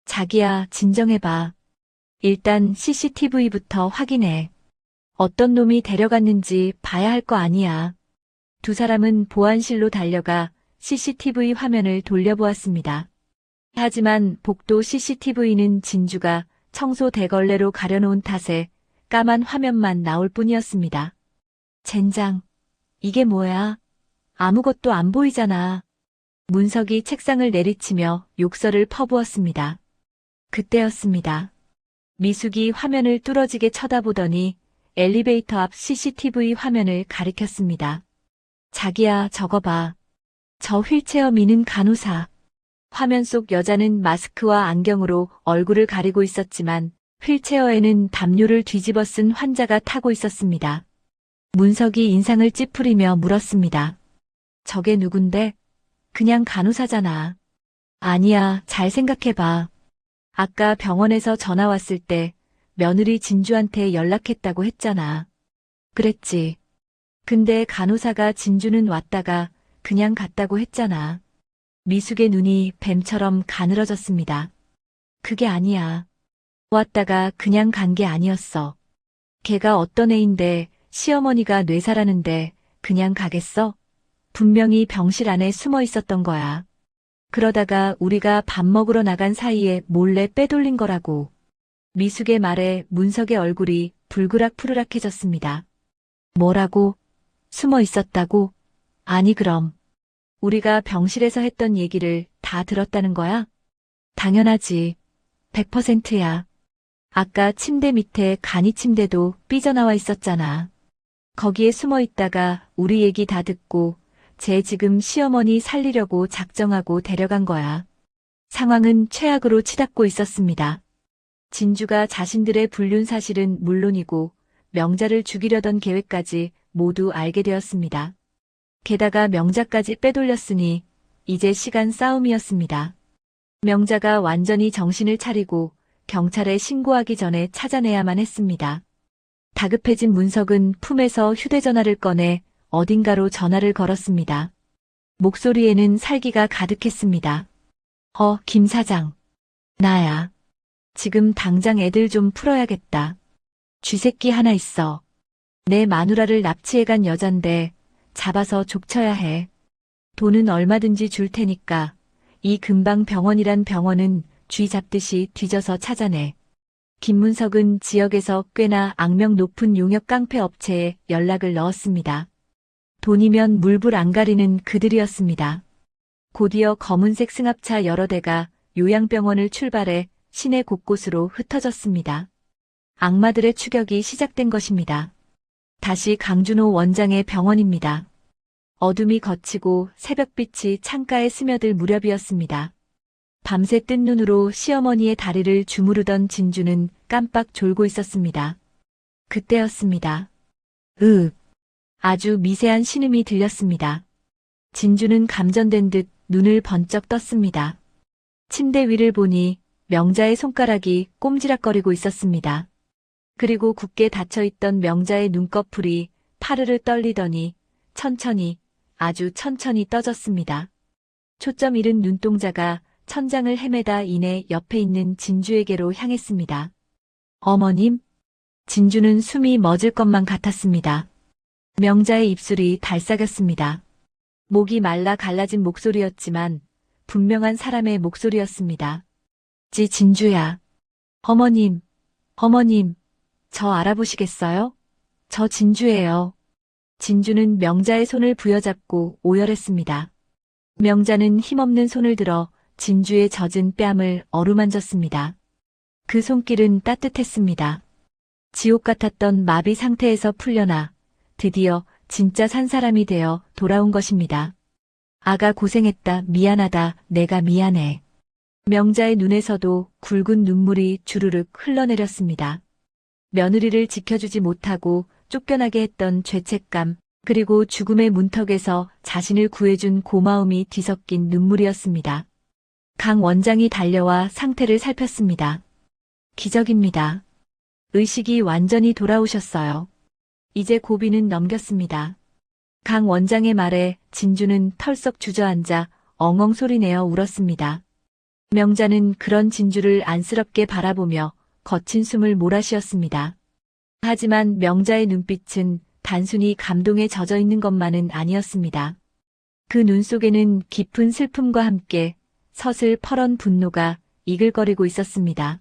B: 자기야, 진정해봐. 일단 CCTV부터 확인해. 어떤 놈이 데려갔는지 봐야 할 거 아니야. 두 사람은 보안실로 달려가 CCTV 화면을 돌려보았습니다. 하지만 복도 CCTV는 진주가 청소 대걸레로 가려놓은 탓에 까만 화면만 나올 뿐이었습니다. 젠장, 이게 뭐야? 아무것도 안 보이잖아. 문석이 책상을 내리치며 욕설을 퍼부었습니다. 그때였습니다. 미숙이 화면을 뚫어지게 쳐다보더니 엘리베이터 앞 CCTV 화면을 가리켰습니다. 자기야, 저거 봐. 저 휠체어 미는 간호사. 화면 속 여자는 마스크와 안경으로 얼굴을 가리고 있었지만 휠체어에는 담요를 뒤집어 쓴 환자가 타고 있었습니다. 문석이 인상을 찌푸리며 물었습니다. 저게 누군데? 그냥 간호사잖아. 아니야, 잘 생각해봐. 아까 병원에서 전화 왔을 때 며느리 진주한테 연락했다고 했잖아. 그랬지. 근데 간호사가 진주는 왔다가 그냥 갔다고 했잖아. 미숙의 눈이 뱀처럼 가늘어졌습니다. 그게 아니야. 왔다가 그냥 간 게 아니었어. 걔가 어떤 애인데 시어머니가 뇌사라는데 그냥 가겠어? 분명히 병실 안에 숨어 있었던 거야. 그러다가 우리가 밥 먹으러 나간 사이에 몰래 빼돌린 거라고. 미숙의 말에 문석의 얼굴이 불그락푸르락해졌습니다. 뭐라고? 숨어 있었다고? 아니 그럼. 우리가 병실에서 했던 얘기를 다 들었다는 거야? 당연하지. 100%야. 아까 침대 밑에 간이 침대도 삐져나와 있었잖아. 거기에 숨어 있다가 우리 얘기 다 듣고 쟤 지금 시어머니 살리려고 작정하고 데려간 거야. 상황은 최악으로 치닫고 있었습니다. 진주가 자신들의 불륜 사실은 물론이고 명자를 죽이려던 계획까지 모두 알게 되었습니다. 게다가 명자까지 빼돌렸으니 이제 시간 싸움이었습니다. 명자가 완전히 정신을 차리고 경찰에 신고하기 전에 찾아내야만 했습니다. 다급해진 문석은 품에서 휴대전화를 꺼내 어딘가로 전화를 걸었습니다. 목소리에는 살기가 가득했습니다. 김 사장. 나야. 지금 당장 애들 좀 풀어야겠다. 쥐새끼 하나 있어. 내 마누라를 납치해간 여잔데 잡아서 족쳐야 해. 돈은 얼마든지 줄 테니까 이 근방 병원이란 병원은 쥐 잡듯이 뒤져서 찾아내. 김문석은 지역에서 꽤나 악명 높은 용역 깡패 업체에 연락을 넣었습니다. 돈이면 물불 안 가리는 그들이었습니다. 곧이어 검은색 승합차 여러 대가 요양병원을 출발해 시내 곳곳으로 흩어졌습니다. 악마들의 추격이 시작된 것입니다. 다시 강준호 원장의 병원입니다. 어둠이 걷히고 새벽빛이 창가에 스며들 무렵이었습니다. 밤새 뜬 눈으로 시어머니의 다리를 주무르던 진주는 깜빡 졸고 있었습니다. 그때였습니다. 아주 미세한 신음이 들렸습니다. 진주는 감전된 듯 눈을 번쩍 떴습니다. 침대 위를 보니 명자의 손가락이 꼼지락거리고 있었습니다. 그리고 굳게 닫혀있던 명자의 눈꺼풀이 파르르 떨리더니 천천히, 아주 천천히 떠졌습니다. 초점 잃은 눈동자가 천장을 헤매다 이내 옆에 있는 진주에게로 향했습니다. 어머님? 진주는 숨이 멎을 것만 같았습니다. 명자의 입술이 달싹였습니다. 목이 말라 갈라진 목소리였지만 분명한 사람의 목소리였습니다. 진주야. 어머님, 어머님, 저 알아보시겠어요? 저 진주예요. 진주는 명자의 손을 부여잡고 오열했습니다. 명자는 힘없는 손을 들어 진주의 젖은 뺨을 어루만졌습니다. 그 손길은 따뜻했습니다. 지옥 같았던 마비 상태에서 풀려나 드디어 진짜 산 사람이 되어 돌아온 것입니다. 아가 고생했다. 미안하다. 내가 미안해. 명자의 눈에서도 굵은 눈물이 주르륵 흘러내렸습니다. 며느리를 지켜주지 못하고 쫓겨나게 했던 죄책감, 그리고 죽음의 문턱에서 자신을 구해준 고마움이 뒤섞인 눈물이었습니다. 강 원장이 달려와 상태를 살폈습니다. 기적입니다. 의식이 완전히 돌아오셨어요. 이제 고비는 넘겼습니다. 강 원장의 말에 진주는 털썩 주저앉아 엉엉 소리내어 울었습니다. 명자는 그런 진주를 안쓰럽게 바라보며 거친 숨을 몰아쉬었습니다. 하지만 명자의 눈빛은 단순히 감동에 젖어 있는 것만은 아니었습니다. 그 눈 속에는 깊은 슬픔과 함께 서슬 퍼런 분노가 이글거리고 있었습니다.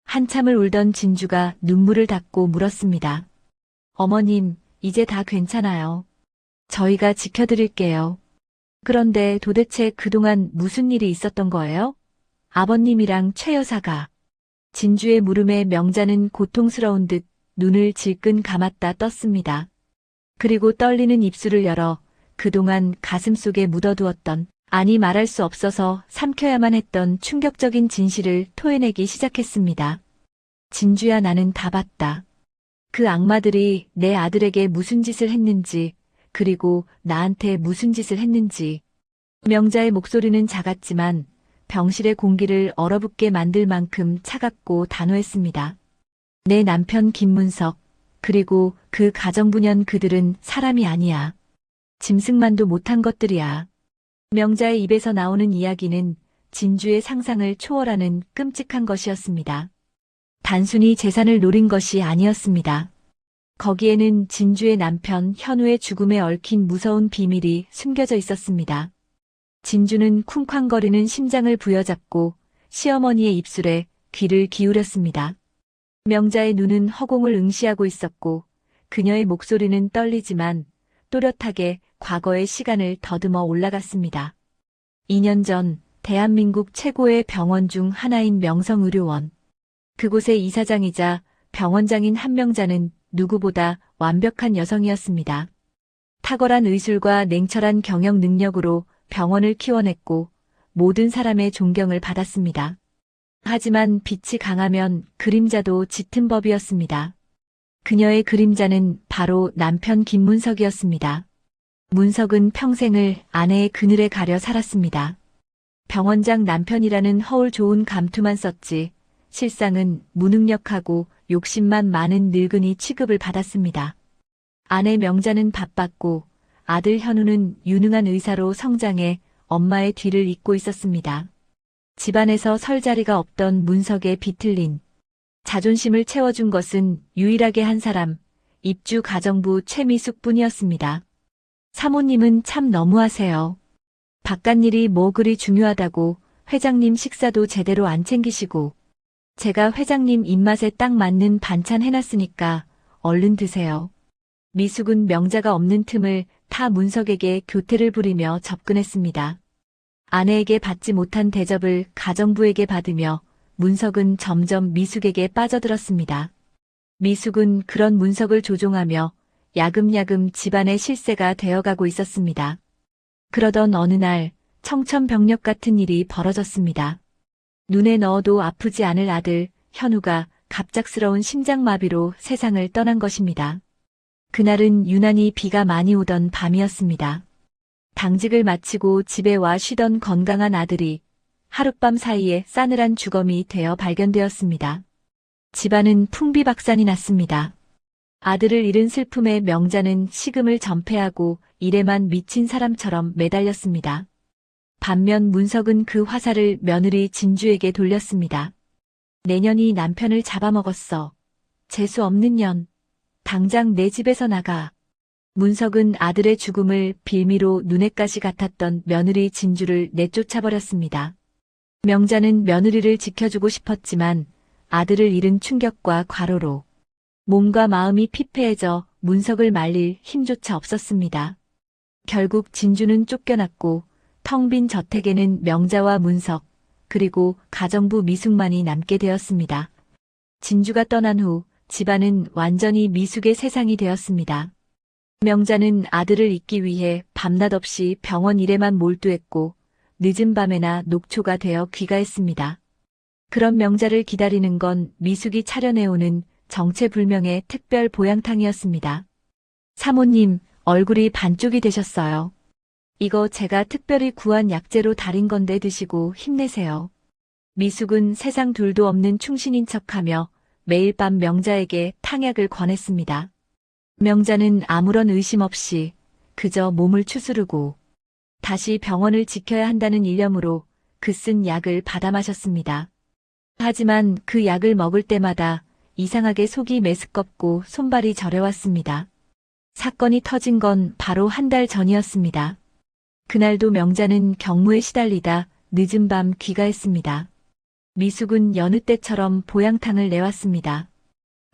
B: 한참을 울던 진주가 눈물을 닦고 물었습니다. 어머님, 이제 다 괜찮아요. 저희가 지켜드릴게요. 그런데 도대체 그동안 무슨 일이 있었던 거예요? 아버님이랑 최 여사가. 진주의 물음에 명자는 고통스러운 듯 눈을 질끈 감았다 떴습니다. 그리고 떨리는 입술을 열어 그동안 가슴속에 묻어두었던, 아니 말할 수 없어서 삼켜야만 했던 충격적인 진실을 토해내기 시작했습니다. 진주야, 나는 다 봤다. 그 악마들이 내 아들에게 무슨 짓을 했는지, 그리고 나한테 무슨 짓을 했는지. 명자의 목소리는 작았지만 병실의 공기를 얼어붙게 만들 만큼 차갑고 단호했습니다. 내 남편 김문석, 그리고 그 가정부년 그들은 사람이 아니야. 짐승만도 못한 것들이야. 명자의 입에서 나오는 이야기는 진주의 상상을 초월하는 끔찍한 것이었습니다. 단순히 재산을 노린 것이 아니었습니다. 거기에는 진주의 남편 현우의 죽음에 얽힌 무서운 비밀이 숨겨져 있었습니다. 진주는 쿵쾅거리는 심장을 부여잡고 시어머니의 입술에 귀를 기울였습니다. 명자의 눈은 허공을 응시하고 있었고 그녀의 목소리는 떨리지만 또렷하게 과거의 시간을 더듬어 올라갔습니다. 2년 전 대한민국 최고의 병원 중 하나인 명성의료원. 그곳의 이사장이자 병원장인 한명자는 누구보다 완벽한 여성이었습니다. 탁월한 의술과 냉철한 경영 능력으로 병원을 키워냈고 모든 사람의 존경을 받았습니다. 하지만 빛이 강하면 그림자도 짙은 법이었습니다. 그녀의 그림자는 바로 남편 김문석이었습니다. 문석은 평생을 아내의 그늘에 가려 살았습니다. 병원장 남편이라는 허울 좋은 감투만 썼지 실상은 무능력하고 욕심만 많은 늙은이 취급을 받았습니다. 아내 명자는 바빴고 아들 현우는 유능한 의사로 성장해 엄마의 뒤를 잇고 있었습니다. 집안에서 설 자리가 없던 문석의 비틀린 자존심을 채워준 것은 유일하게 한 사람, 입주 가정부 최미숙뿐이었습니다. 사모님은 참 너무하세요. 바깥일이 뭐 그리 중요하다고 회장님 식사도 제대로 안 챙기시고 제가 회장님 입맛에 딱 맞는 반찬 해놨으니까 얼른 드세요. 미숙은 명자가 없는 틈을 타 문석에게 교태를 부리며 접근했습니다. 아내에게 받지 못한 대접을 가정부에게 받으며 문석은 점점 미숙에게 빠져들었습니다. 미숙은 그런 문석을 조종하며 야금야금 집안의 실세가 되어가고 있었습니다. 그러던 어느 날 청천벽력 같은 일이 벌어졌습니다. 눈에 넣어도 아프지 않을 아들 현우가 갑작스러운 심장마비로 세상을 떠난 것입니다. 그날은 유난히 비가 많이 오던 밤이었습니다. 당직을 마치고 집에 와 쉬던 건강한 아들이 하룻밤 사이에 싸늘한 주검이 되어 발견되었습니다. 집안은 풍비박산이 났습니다. 아들을 잃은 슬픔에 명자는 식음을 전폐하고 일에만 미친 사람처럼 매달렸습니다. 반면 문석은 그 화살을 며느리 진주에게 돌렸습니다. 내년이 남편을 잡아먹었어. 재수 없는 년. 당장 내 집에서 나가. 문석은 아들의 죽음을 빌미로 눈엣가시 같았던 며느리 진주를 내쫓아버렸습니다. 명자는 며느리를 지켜주고 싶었지만 아들을 잃은 충격과 과로로 몸과 마음이 피폐해져 문석을 말릴 힘조차 없었습니다. 결국 진주는 쫓겨났고 텅 빈 저택에는 명자와 문석, 그리고 가정부 미숙만이 남게 되었습니다. 진주가 떠난 후 집안은 완전히 미숙의 세상이 되었습니다. 명자는 아들을 잊기 위해 밤낮 없이 병원 일에만 몰두했고 늦은 밤에나 녹초가 되어 귀가했습니다. 그런 명자를 기다리는 건 미숙이 차려내오는 정체불명의 특별 보양탕이었습니다. 사모님, 얼굴이 반쪽이 되셨어요. 이거 제가 특별히 구한 약재로 달인 건데 드시고 힘내세요. 미숙은 세상 둘도 없는 충신인 척하며 매일 밤 명자에게 탕약을 권했습니다. 명자는 아무런 의심 없이 그저 몸을 추스르고 다시 병원을 지켜야 한다는 일념으로 그 쓴 약을 받아 마셨습니다. 하지만 그 약을 먹을 때마다 이상하게 속이 메스껍고 손발이 저려왔습니다. 사건이 터진 건 바로 한 달 전이었습니다. 그날도 명자는 경무에 시달리다 늦은 밤 귀가했습니다. 미숙은 여느 때처럼 보양탕을 내왔습니다.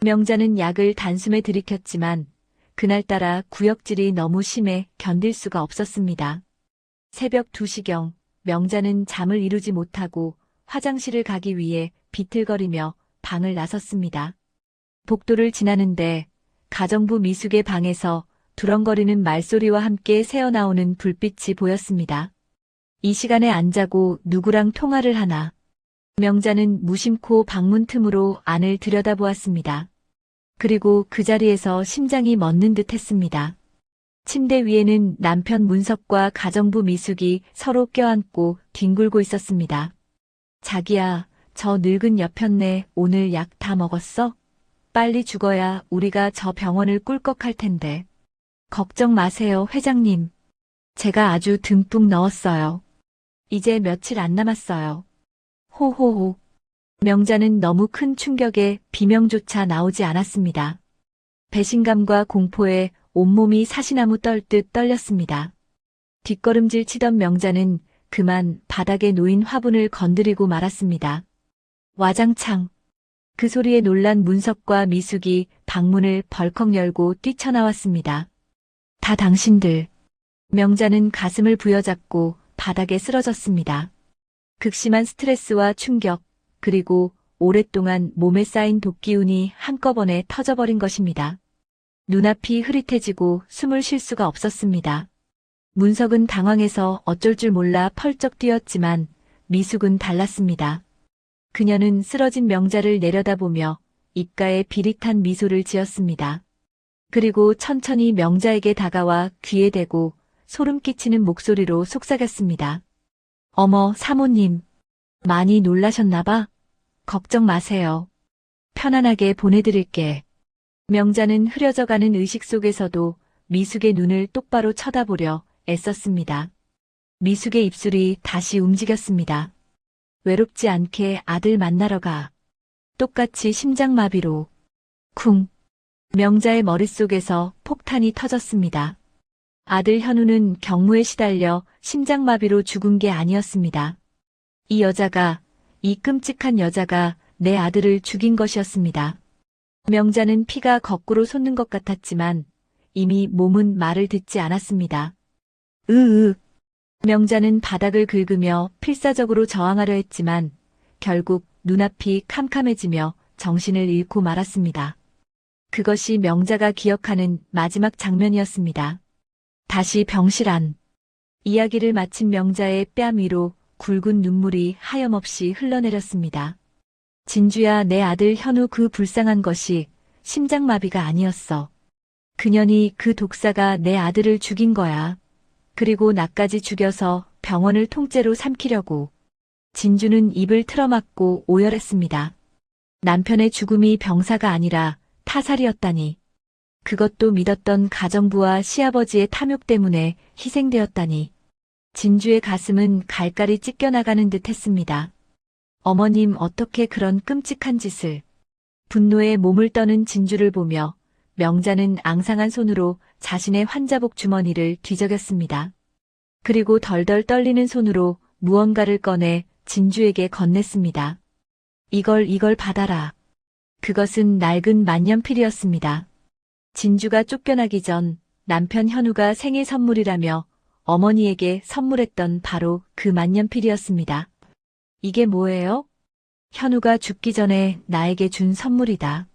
B: 명자는 약을 단숨에 들이켰지만 그날따라 구역질이 너무 심해 견딜 수가 없었습니다. 새벽 2시경 명자는 잠을 이루지 못하고 화장실을 가기 위해 비틀거리며 방을 나섰습니다. 복도를 지나는데 가정부 미숙의 방에서 두렁거리는 말소리와 함께 새어나오는 불빛이 보였습니다. 이 시간에 안 자고 누구랑 통화를 하나. 명자는 무심코 방문 틈으로 안을 들여다보았습니다. 그리고 그 자리에서 심장이 멎는 듯 했습니다. 침대 위에는 남편 문석과 가정부 미숙이 서로 껴안고 뒹굴고 있었습니다. 자기야, 저 늙은 여편네 오늘 약 다 먹었어? 빨리 죽어야 우리가 저 병원을 꿀꺽할 텐데. 걱정 마세요, 회장님. 제가 아주 듬뿍 넣었어요. 이제 며칠 안 남았어요. 호호호. 명자는 너무 큰 충격에 비명조차 나오지 않았습니다. 배신감과 공포에 온몸이 사시나무 떨듯 떨렸습니다. 뒷걸음질 치던 명자는 그만 바닥에 놓인 화분을 건드리고 말았습니다. 와장창. 그 소리에 놀란 문석과 미숙이 방문을 벌컥 열고 뛰쳐나왔습니다. 다 당신들. 명자는 가슴을 부여잡고 바닥에 쓰러졌습니다. 극심한 스트레스와 충격, 그리고 오랫동안 몸에 쌓인 독기운이 한꺼번에 터져버린 것입니다. 눈앞이 흐릿해지고 숨을 쉴 수가 없었습니다. 문석은 당황해서 어쩔 줄 몰라 펄쩍 뛰었지만 미숙은 달랐습니다. 그녀는 쓰러진 명자를 내려다보며 입가에 비릿한 미소를 지었습니다. 그리고 천천히 명자에게 다가와 귀에 대고 소름 끼치는 목소리로 속삭였습니다. 어머, 사모님. 많이 놀라셨나 봐? 걱정 마세요. 편안하게 보내드릴게. 명자는 흐려져가는 의식 속에서도 미숙의 눈을 똑바로 쳐다보려 애썼습니다. 미숙의 입술이 다시 움직였습니다. 외롭지 않게 아들 만나러 가. 똑같이 심장마비로. 쿵. 명자의 머릿속에서 폭탄이 터졌습니다. 아들 현우는 경무에 시달려 심장마비로 죽은 게 아니었습니다. 이 여자가, 이 끔찍한 여자가 내 아들을 죽인 것이었습니다. 명자는 피가 거꾸로 솟는 것 같았지만 이미 몸은 말을 듣지 않았습니다. 으으. 명자는 바닥을 긁으며 필사적으로 저항하려 했지만 결국 눈앞이 캄캄해지며 정신을 잃고 말았습니다. 그것이 명자가 기억하는 마지막 장면이었습니다. 다시 병실 안. 이야기를 마친 명자의 뺨 위로 굵은 눈물이 하염없이 흘러내렸습니다. 진주야, 내 아들 현우 그 불쌍한 것이 심장마비가 아니었어. 그년이 그 독사가 내 아들을 죽인 거야. 그리고 나까지 죽여서 병원을 통째로 삼키려고. 진주는 입을 틀어막고 오열했습니다. 남편의 죽음이 병사가 아니라 타살이었다니. 그것도 믿었던 가정부와 시아버지의 탐욕 때문에 희생되었다니. 진주의 가슴은 갈갈이 찢겨나가는 듯 했습니다. 어머님, 어떻게 그런 끔찍한 짓을. 분노에 몸을 떠는 진주를 보며 명자는 앙상한 손으로 자신의 환자복 주머니를 뒤적였습니다. 그리고 덜덜 떨리는 손으로 무언가를 꺼내 진주에게 건넸습니다. 이걸 받아라. 그것은 낡은 만년필이었습니다. 진주가 쫓겨나기 전 남편 현우가 생일 선물이라며 어머니에게 선물했던 바로 그 만년필이었습니다. 이게 뭐예요? 현우가 죽기 전에 나에게 준 선물이다.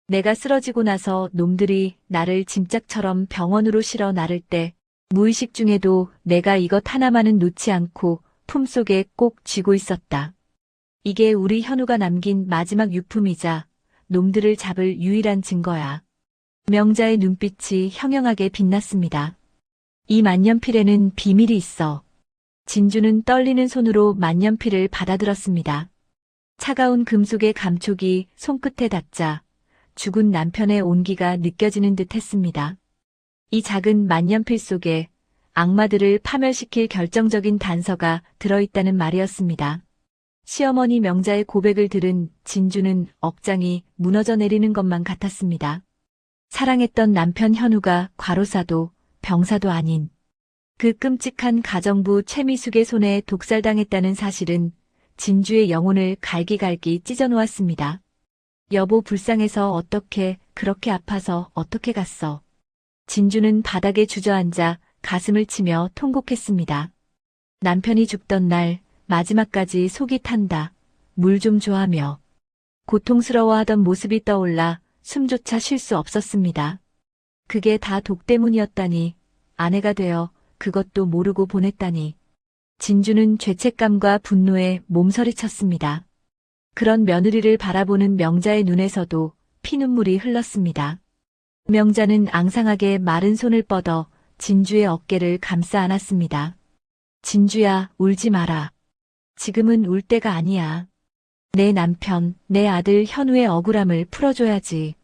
B: 내가 쓰러지고 나서 놈들이 나를 짐짝처럼 병원으로 실어 나를 때 무의식 중에도 내가 이것 하나만은 놓지 않고 품속에 꼭 쥐고 있었다. 이게 우리 현우가 남긴 마지막 유품이자 놈들을 잡을 유일한 증거야. 명자의 눈빛이 형형하게 빛났습니다. 이 만년필에는 비밀이 있어. 진주는 떨리는 손으로 만년필을 받아들었습니다. 차가운 금속의 감촉이 손끝에 닿자 죽은 남편의 온기가 느껴지는 듯 했습니다. 이 작은 만년필 속에 악마들을 파멸시킬 결정적인 단서가 들어있다는 말이었습니다. 시어머니 명자의 고백을 들은 진주는 억장이 무너져 내리는 것만 같았습니다. 사랑했던 남편 현우가 과로사도 병사도 아닌 그 끔찍한 가정부 최미숙의 손에 독살당했다는 사실은 진주의 영혼을 갈기갈기 찢어놓았습니다. 여보 불쌍해서 어떻게 그렇게 아파서 어떻게 갔어. 진주는 바닥에 주저앉아 가슴을 치며 통곡했습니다. 남편이 죽던 날 마지막까지 속이 탄다. 물 좀 줘하며 고통스러워하던 모습이 떠올라 숨조차 쉴 수 없었습니다. 그게 다 독 때문이었다니. 아내가 되어 그것도 모르고 보냈다니. 진주는 죄책감과 분노에 몸서리쳤습니다. 그런 며느리를 바라보는 명자의 눈에서도 피눈물이 흘렀습니다. 명자는 앙상하게 마른 손을 뻗어 진주의 어깨를 감싸 안았습니다. 진주야, 울지 마라. 지금은 울 때가 아니야. 내 남편, 내 아들 현우의 억울함을 풀어줘야지.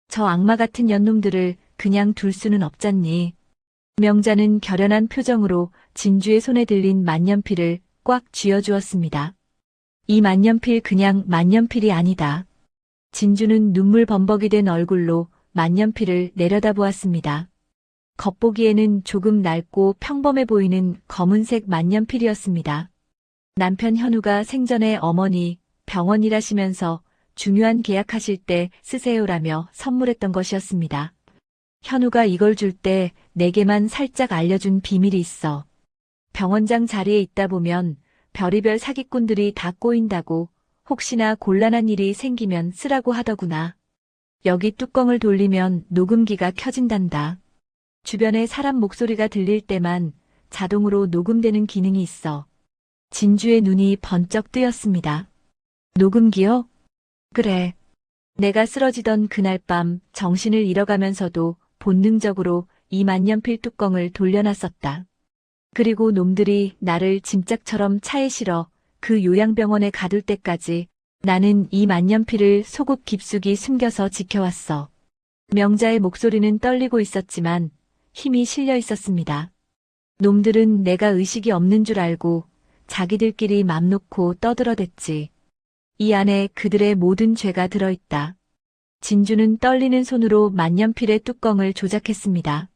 B: 저 악마 같은 년놈들을 그냥 둘 수는 없잖니. 명자는 결연한 표정으로 진주의 손에 들린 만년필을 꽉 쥐어주었습니다. 이 만년필 그냥 만년필이 아니다. 진주는 눈물 범벅이 된 얼굴로 만년필을 내려다보았습니다. 겉보기에는 조금 낡고 평범해 보이는 검은색 만년필이었습니다. 남편 현우가 생전에 어머니 병원 일하시면서 중요한 계약하실 때 쓰세요라며 선물했던 것이었습니다. 현우가 이걸 줄 때 내게만 살짝 알려준 비밀이 있어. 병원장 자리에 있다 보면 별의별 사기꾼들이 다 꼬인다고 혹시나 곤란한 일이 생기면 쓰라고 하더구나. 여기 뚜껑을 돌리면 녹음기가 켜진단다. 주변에 사람 목소리가 들릴 때만 자동으로 녹음되는 기능이 있어. 진주의 눈이 번쩍 뜨였습니다. 녹음기요? 그래. 내가 쓰러지던 그날 밤 정신을 잃어가면서도 본능적으로 이 만년필 뚜껑을 돌려놨었다. 그리고 놈들이 나를 짐짝처럼 차에 실어 그 요양병원에 가둘 때까지 나는 이 만년필을 속옷 깊숙이 숨겨서 지켜왔어. 명자의 목소리는 떨리고 있었지만 힘이 실려 있었습니다. 놈들은 내가 의식이 없는 줄 알고 자기들끼리 맘 놓고 떠들어댔지. 이 안에 그들의 모든 죄가 들어있다. 진주는 떨리는 손으로 만년필의 뚜껑을 조작했습니다.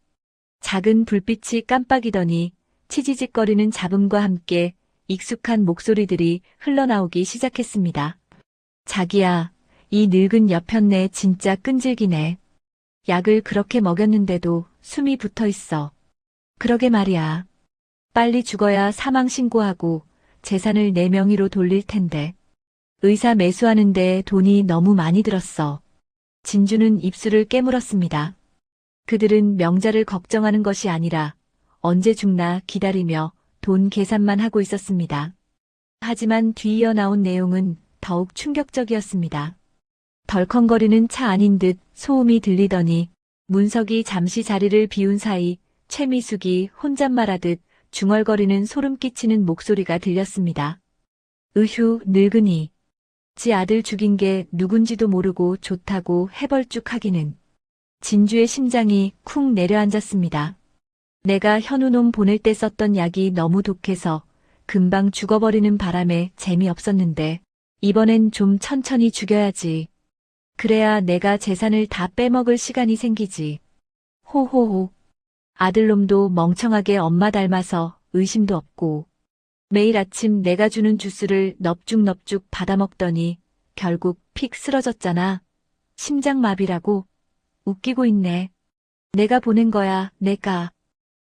B: 작은 불빛이 깜빡이더니 치지직거리는 잡음과 함께 익숙한 목소리들이 흘러나오기 시작했습니다. 자기야, 이 늙은 여편네 진짜 끈질기네. 약을 그렇게 먹였는데도 숨이 붙어 있어. 그러게 말이야. 빨리 죽어야 사망 신고하고 재산을 내 명의로 돌릴 텐데. 의사 매수하는데 돈이 너무 많이 들었어. 진주는 입술을 깨물었습니다. 그들은 명자를 걱정하는 것이 아니라 언제 죽나 기다리며 돈 계산만 하고 있었습니다. 하지만 뒤이어 나온 내용은 더욱 충격적이었습니다. 덜컹거리는 차 안인 듯 소음이 들리더니 문석이 잠시 자리를 비운 사이 최미숙이 혼잣말하듯 중얼거리는 소름 끼치는 목소리가 들렸습니다. 으휴, 늙은이. 지 아들 죽인 게 누군지도 모르고 좋다고 해벌쭉하기는. 진주의 심장이 쿵 내려앉았습니다. 내가 현우놈 보낼 때 썼던 약이 너무 독해서 금방 죽어버리는 바람에 재미없었는데 이번엔 좀 천천히 죽여야지. 그래야 내가 재산을 다 빼먹을 시간이 생기지. 호호호. 아들놈도 멍청하게 엄마 닮아서 의심도 없고 매일 아침 내가 주는 주스를 넙죽넙죽 받아먹더니 결국 픽 쓰러졌잖아. 심장마비라고. 웃기고 있네. 내가 보낸 거야, 내가.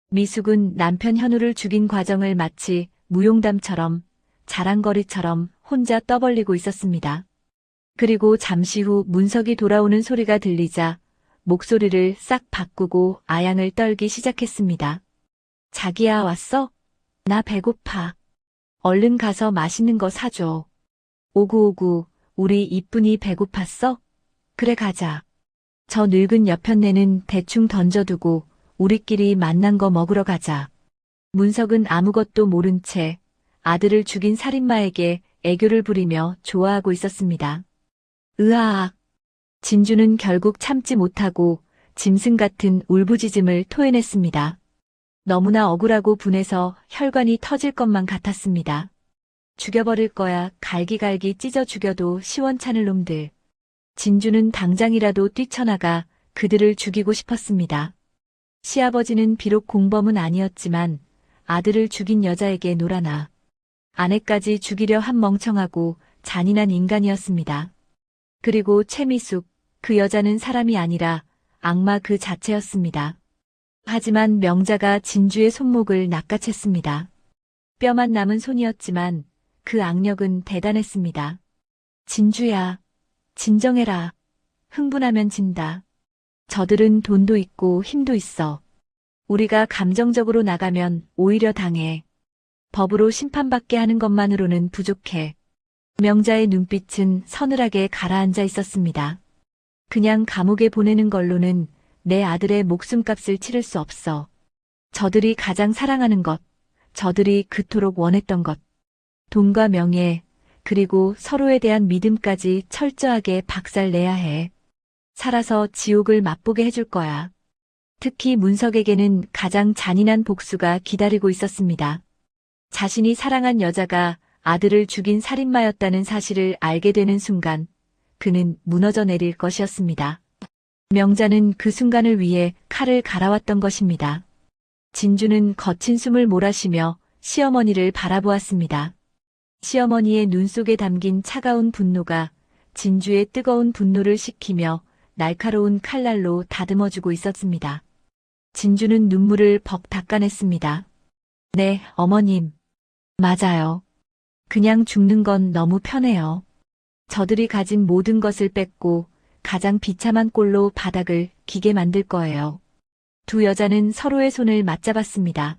B: 미숙은 남편 현우를 죽인 과정을 마치 무용담처럼 자랑거리처럼 혼자 떠벌리고 있었습니다. 그리고 잠시 후 문석이 돌아오는 소리가 들리자 목소리를 싹 바꾸고 아양을 떨기 시작했습니다. 자기야, 왔어? 나 배고파. 얼른 가서 맛있는 거 사줘. 오구오구, 우리 이쁜이 배고팠어? 그래, 가자. 저 늙은 여편네는 대충 던져두고 우리끼리 맛난 거 먹으러 가자. 문석은 아무것도 모른 채 아들을 죽인 살인마에게 애교를 부리며 좋아하고 있었습니다. 으아악. 진주는 결국 참지 못하고 짐승 같은 울부짖음을 토해냈습니다. 너무나 억울하고 분해서 혈관이 터질 것만 같았습니다. 죽여버릴 거야. 갈기갈기 찢어 죽여도 시원찮을 놈들. 진주는 당장이라도 뛰쳐나가 그들을 죽이고 싶었습니다. 시아버지는 비록 공범은 아니었지만 아들을 죽인 여자에게 놀아나 아내까지 죽이려 한 멍청하고 잔인한 인간이었습니다. 그리고 최미숙, 그 여자는 사람이 아니라 악마 그 자체였습니다. 하지만 명자가 진주의 손목을 낚아챘습니다. 뼈만 남은 손이었지만 그 악력은 대단했습니다. 진주야, 진정해라. 흥분하면 진다. 저들은 돈도 있고 힘도 있어. 우리가 감정적으로 나가면 오히려 당해. 법으로 심판받게 하는 것만으로는 부족해. 명자의 눈빛은 서늘하게 가라앉아 있었습니다. 그냥 감옥에 보내는 걸로는 내 아들의 목숨값을 치를 수 없어. 저들이 가장 사랑하는 것, 저들이 그토록 원했던 것, 돈과 명예, 그리고 서로에 대한 믿음까지 철저하게 박살내야 해. 살아서 지옥을 맛보게 해줄 거야. 특히 문석에게는 가장 잔인한 복수가 기다리고 있었습니다. 자신이 사랑한 여자가 아들을 죽인 살인마였다는 사실을 알게 되는 순간 그는 무너져 내릴 것이었습니다. 명자는 그 순간을 위해 칼을 갈아왔던 것입니다. 진주는 거친 숨을 몰아쉬며 시어머니를 바라보았습니다. 시어머니의 눈 속에 담긴 차가운 분노가 진주의 뜨거운 분노를 식히며 날카로운 칼날로 다듬어주고 있었습니다. 진주는 눈물을 벅 닦아냈습니다. 네, 어머님. 맞아요. 그냥 죽는 건 너무 편해요. 저들이 가진 모든 것을 뺏고 가장 비참한 꼴로 바닥을 기게 만들 거예요. 두 여자는 서로의 손을 맞잡았습니다.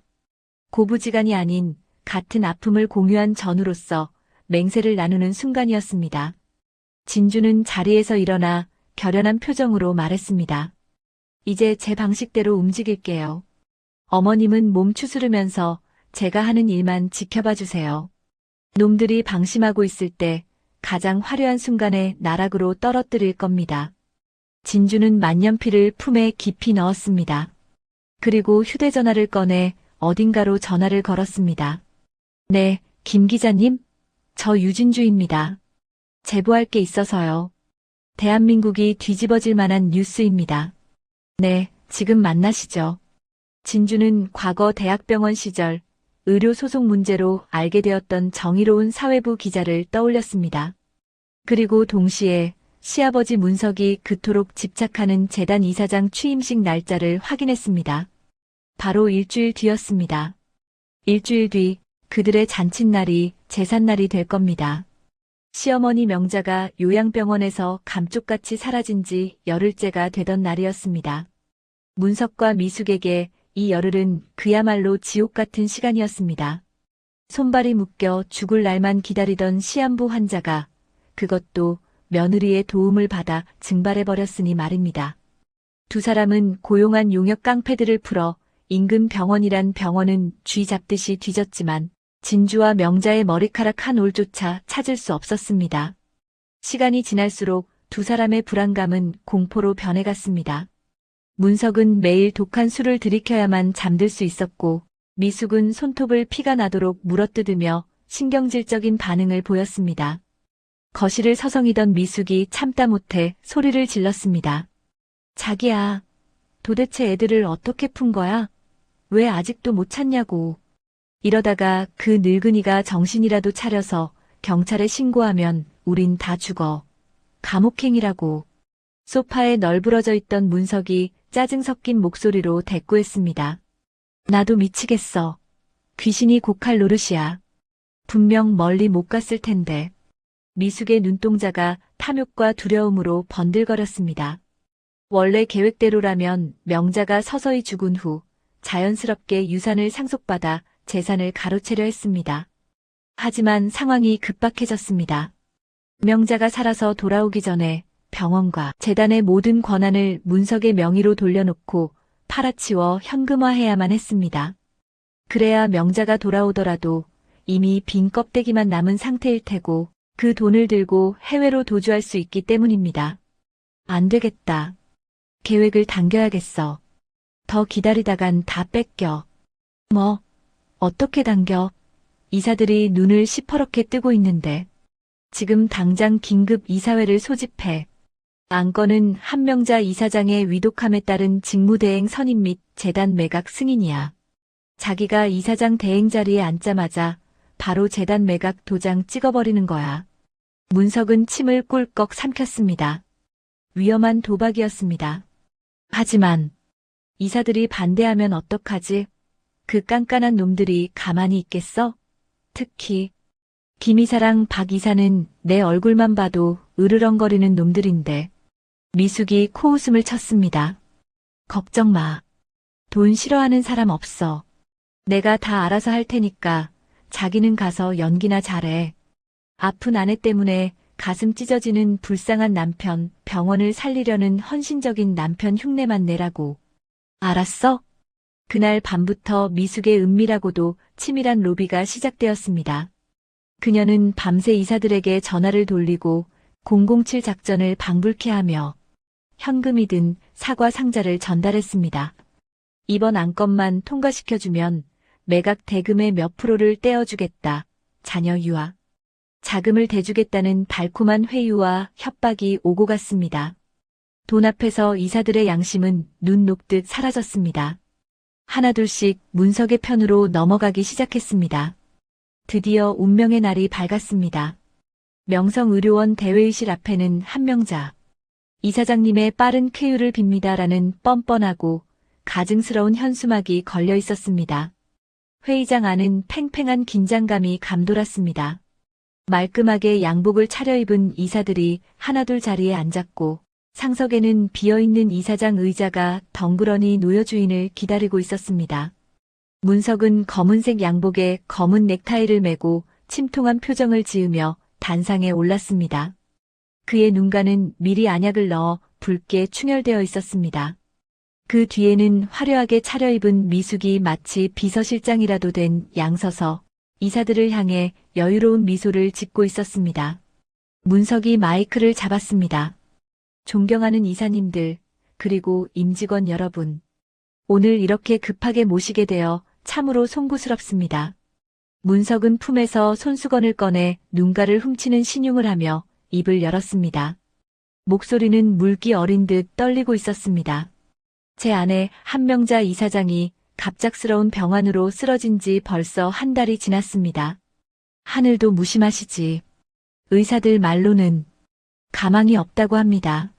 B: 고부지간이 아닌 같은 아픔을 공유한 전우로서 맹세를 나누는 순간이었습니다. 진주는 자리에서 일어나 결연한 표정으로 말했습니다. 이제 제 방식대로 움직일게요. 어머님은 몸 추스르면서 제가 하는 일만 지켜봐 주세요. 놈들이 방심하고 있을 때 가장 화려한 순간에 나락으로 떨어뜨릴 겁니다. 진주는 만년필을 품에 깊이 넣었습니다. 그리고 휴대전화를 꺼내 어딘가로 전화를 걸었습니다. 네, 김 기자님? 저 유진주입니다. 제보할 게 있어서요. 대한민국이 뒤집어질 만한 뉴스입니다. 네, 지금 만나시죠. 진주는 과거 대학병원 시절 의료소송 문제로 알게 되었던 정의로운 사회부 기자를 떠올렸습니다. 그리고 동시에 시아버지 문석이 그토록 집착하는 재단 이사장 취임식 날짜를 확인했습니다. 바로 일주일 뒤였습니다. 일주일 뒤 그들의 잔칫날이 제삿날이 될 겁니다. 시어머니 명자가 요양병원에서 감쪽같이 사라진 지 열흘째가 되던 날이었습니다. 문석과 미숙에게 이 열흘은 그야말로 지옥 같은 시간이었습니다. 손발이 묶여 죽을 날만 기다리던 시한부 환자가 그것도 며느리의 도움을 받아 증발해버렸으니 말입니다. 두 사람은 고용한 용역 깡패들을 풀어 인근 병원이란 병원은 쥐 잡듯이 뒤졌지만 진주와 명자의 머리카락 한 올조차 찾을 수 없었습니다. 시간이 지날수록 두 사람의 불안감은 공포로 변해갔습니다. 문석은 매일 독한 술을 들이켜야만 잠들 수 있었고 미숙은 손톱을 피가 나도록 물어뜯으며 신경질적인 반응을 보였습니다. 거실을 서성이던 미숙이 참다 못해 소리를 질렀습니다. 자기야, 도대체 애들을 어떻게 푼 거야? 왜 아직도 못 찾냐고. 이러다가 그 늙은이가 정신이라도 차려서 경찰에 신고하면 우린 다 죽어. 감옥행이라고. 소파에 널브러져 있던 문석이 짜증 섞인 목소리로 대꾸했습니다. 나도 미치겠어. 귀신이 곡할 노릇이야. 분명 멀리 못 갔을 텐데. 미숙의 눈동자가 탐욕과 두려움으로 번들거렸습니다. 원래 계획대로라면 명자가 서서히 죽은 후 자연스럽게 유산을 상속받아 재산을 가로채려 했습니다. 하지만 상황이 급박해졌습니다. 명자가 살아서 돌아오기 전에 병원과 재단의 모든 권한을 문석의 명의로 돌려놓고 팔아치워 현금화해야만 했습니다. 그래야 명자가 돌아오더라도 이미 빈 껍데기만 남은 상태일 테고 그 돈을 들고 해외로 도주할 수 있기 때문입니다. 안 되겠다. 계획을 당겨야겠어. 더 기다리다간 다 뺏겨. 뭐, 어떻게 당겨? 이사들이 눈을 시퍼렇게 뜨고 있는데 지금 당장 긴급 이사회를 소집해. 안건은 한명자 이사장의 위독함에 따른 직무대행 선임 및 재단 매각 승인이야. 자기가 이사장 대행 자리에 앉자마자 바로 재단 매각 도장 찍어버리는 거야. 문석은 침을 꿀꺽 삼켰습니다. 위험한 도박이었습니다. 하지만 이사들이 반대하면 어떡하지? 그 깐깐한 놈들이 가만히 있겠어? 특히 김 이사랑 박 이사는 내 얼굴만 봐도 으르렁거리는 놈들인데. 미숙이 코웃음을 쳤습니다. 걱정 마. 돈 싫어하는 사람 없어. 내가 다 알아서 할 테니까 자기는 가서 연기나 잘해. 아픈 아내 때문에 가슴 찢어지는 불쌍한 남편, 병원을 살리려는 헌신적인 남편 흉내만 내라고. 알았어? 그날 밤부터 미숙의 은밀하고도 치밀한 로비가 시작되었습니다. 그녀는 밤새 이사들에게 전화를 돌리고 007 작전을 방불케 하며 현금이 든 사과 상자를 전달했습니다. 이번 안건만 통과시켜주면 매각 대금의 몇 프로를 떼어주겠다. 자녀 유아. 자금을 대주겠다는 달콤한 회유와 협박이 오고 갔습니다. 돈 앞에서 이사들의 양심은 눈 녹듯 사라졌습니다. 하나둘씩 문석의 편으로 넘어가기 시작했습니다. 드디어 운명의 날이 밝았습니다. 명성의료원 대회의실 앞에는 한명자. 이사장님의 빠른 쾌유를 빕니다라는 뻔뻔하고 가증스러운 현수막이 걸려 있었습니다. 회의장 안은 팽팽한 긴장감이 감돌았습니다. 말끔하게 양복을 차려입은 이사들이 하나둘 자리에 앉았고 상석에는 비어있는 이사장 의자가 덩그러니 노여 주인을 기다리고 있었습니다. 문석은 검은색 양복에 검은 넥타이를 메고 침통한 표정을 지으며 단상에 올랐습니다. 그의 눈가는 미리 안약을 넣어 붉게 충혈되어 있었습니다. 그 뒤에는 화려하게 차려입은 미숙이 마치 비서실장이라도 된 양서서 이사들을 향해 여유로운 미소를 짓고 있었습니다. 문석이 마이크를 잡았습니다. 존경하는 이사님들, 그리고 임직원 여러분. 오늘 이렇게 급하게 모시게 되어 참으로 송구스럽습니다. 문석은 품에서 손수건을 꺼내 눈가를 훔치는 신용을 하며 입을 열었습니다. 목소리는 물기 어린 듯 떨리고 있었습니다. 제 아내 한명자 이사장이 갑작스러운 병환으로 쓰러진 지 벌써 한 달이 지났습니다. 하늘도 무심하시지. 의사들 말로는 가망이 없다고 합니다.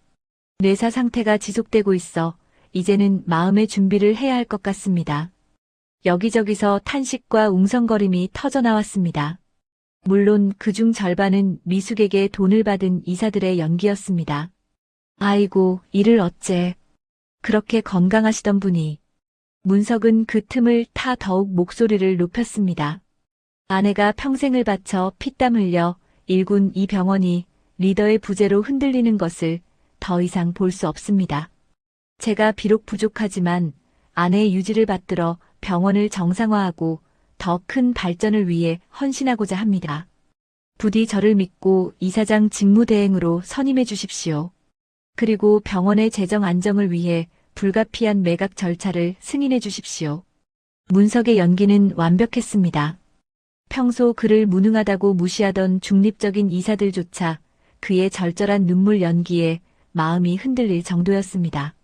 B: 뇌사 상태가 지속되고 있어 이제는 마음의 준비를 해야 할 것 같습니다. 여기저기서 탄식과 웅성거림이 터져나왔습니다. 물론 그중 절반은 미숙에게 돈을 받은 이사들의 연기였습니다. 아이고, 이를 어째. 그렇게 건강하시던 분이. 문석은 그 틈을 타 더욱 목소리를 높였습니다. 아내가 평생을 바쳐 피땀 흘려 일군 이 병원이 리더의 부재로 흔들리는 것을 더 이상 볼 수 없습니다. 제가 비록 부족하지만 아내의 유지를 받들어 병원을 정상화하고 더 큰 발전을 위해 헌신하고자 합니다. 부디 저를 믿고 이사장 직무대행으로 선임해 주십시오. 그리고 병원의 재정 안정을 위해 불가피한 매각 절차를 승인해 주십시오. 문석의 연기는 완벽했습니다. 평소 그를 무능하다고 무시하던 중립적인 이사들조차 그의 절절한 눈물 연기에 마음이 흔들릴 정도였습니다.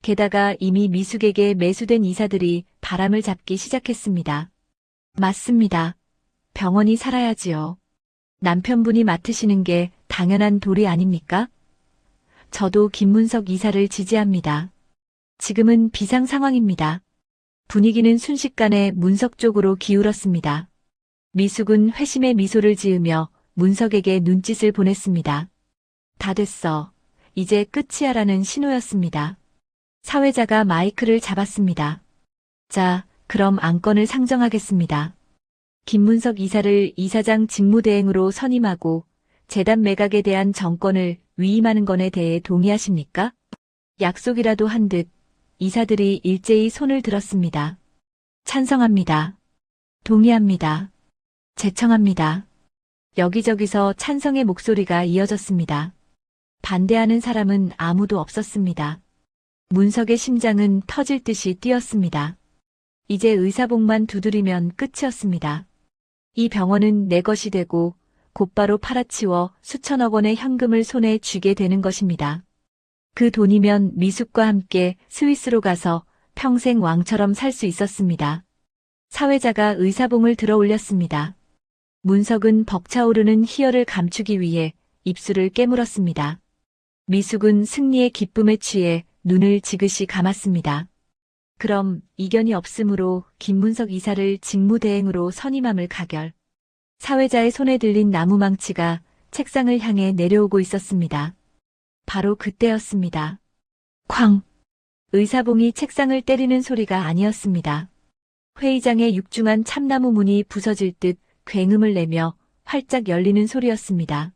B: 게다가 이미 미숙에게 매수된 이사들이 바람을 잡기 시작했습니다. 맞습니다. 병원이 살아야지요. 남편분이 맡으시는 게 당연한 도리 아닙니까? 저도 김문석 이사를 지지합니다. 지금은 비상 상황입니다. 분위기는 순식간에 문석 쪽으로 기울었습니다. 미숙은 회심의 미소를 지으며 문석에게 눈짓을 보냈습니다. 다 됐어. 이제 끝이야라는 신호였습니다. 사회자가 마이크를 잡았습니다. 자, 그럼 안건을 상정하겠습니다. 김문석 이사를 이사장 직무대행으로 선임하고 재단 매각에 대한 정권을 위임하는 건에 대해 동의하십니까? 약속이라도 한 듯 이사들이 일제히 손을 들었습니다. 찬성합니다. 동의합니다. 제청합니다. 여기저기서 찬성의 목소리가 이어졌습니다. 반대하는 사람은 아무도 없었습니다. 문석의 심장은 터질 듯이 뛰었습니다. 이제 의사복만 두드리면 끝이었습니다. 이 병원은 내 것이 되고 곧바로 팔아치워 수천억 원의 현금을 손에 쥐게 되는 것입니다. 그 돈이면 미숙과 함께 스위스로 가서 평생 왕처럼 살 수 있었습니다. 사회자가 의사봉을 들어 올렸습니다. 문석은 벅차오르는 희열을 감추기 위해 입술을 깨물었습니다. 미숙은 승리의 기쁨에 취해 눈을 지그시 감았습니다. 그럼 이견이 없으므로 김문석 이사를 직무대행으로 선임함을 가결. 사회자의 손에 들린 나무망치가 책상을 향해 내려오고 있었습니다. 바로 그때였습니다. 쾅! 의사봉이 책상을 때리는 소리가 아니었습니다. 회의장의 육중한 참나무 문이 부서질 듯 굉음을 내며 활짝 열리는 소리였습니다.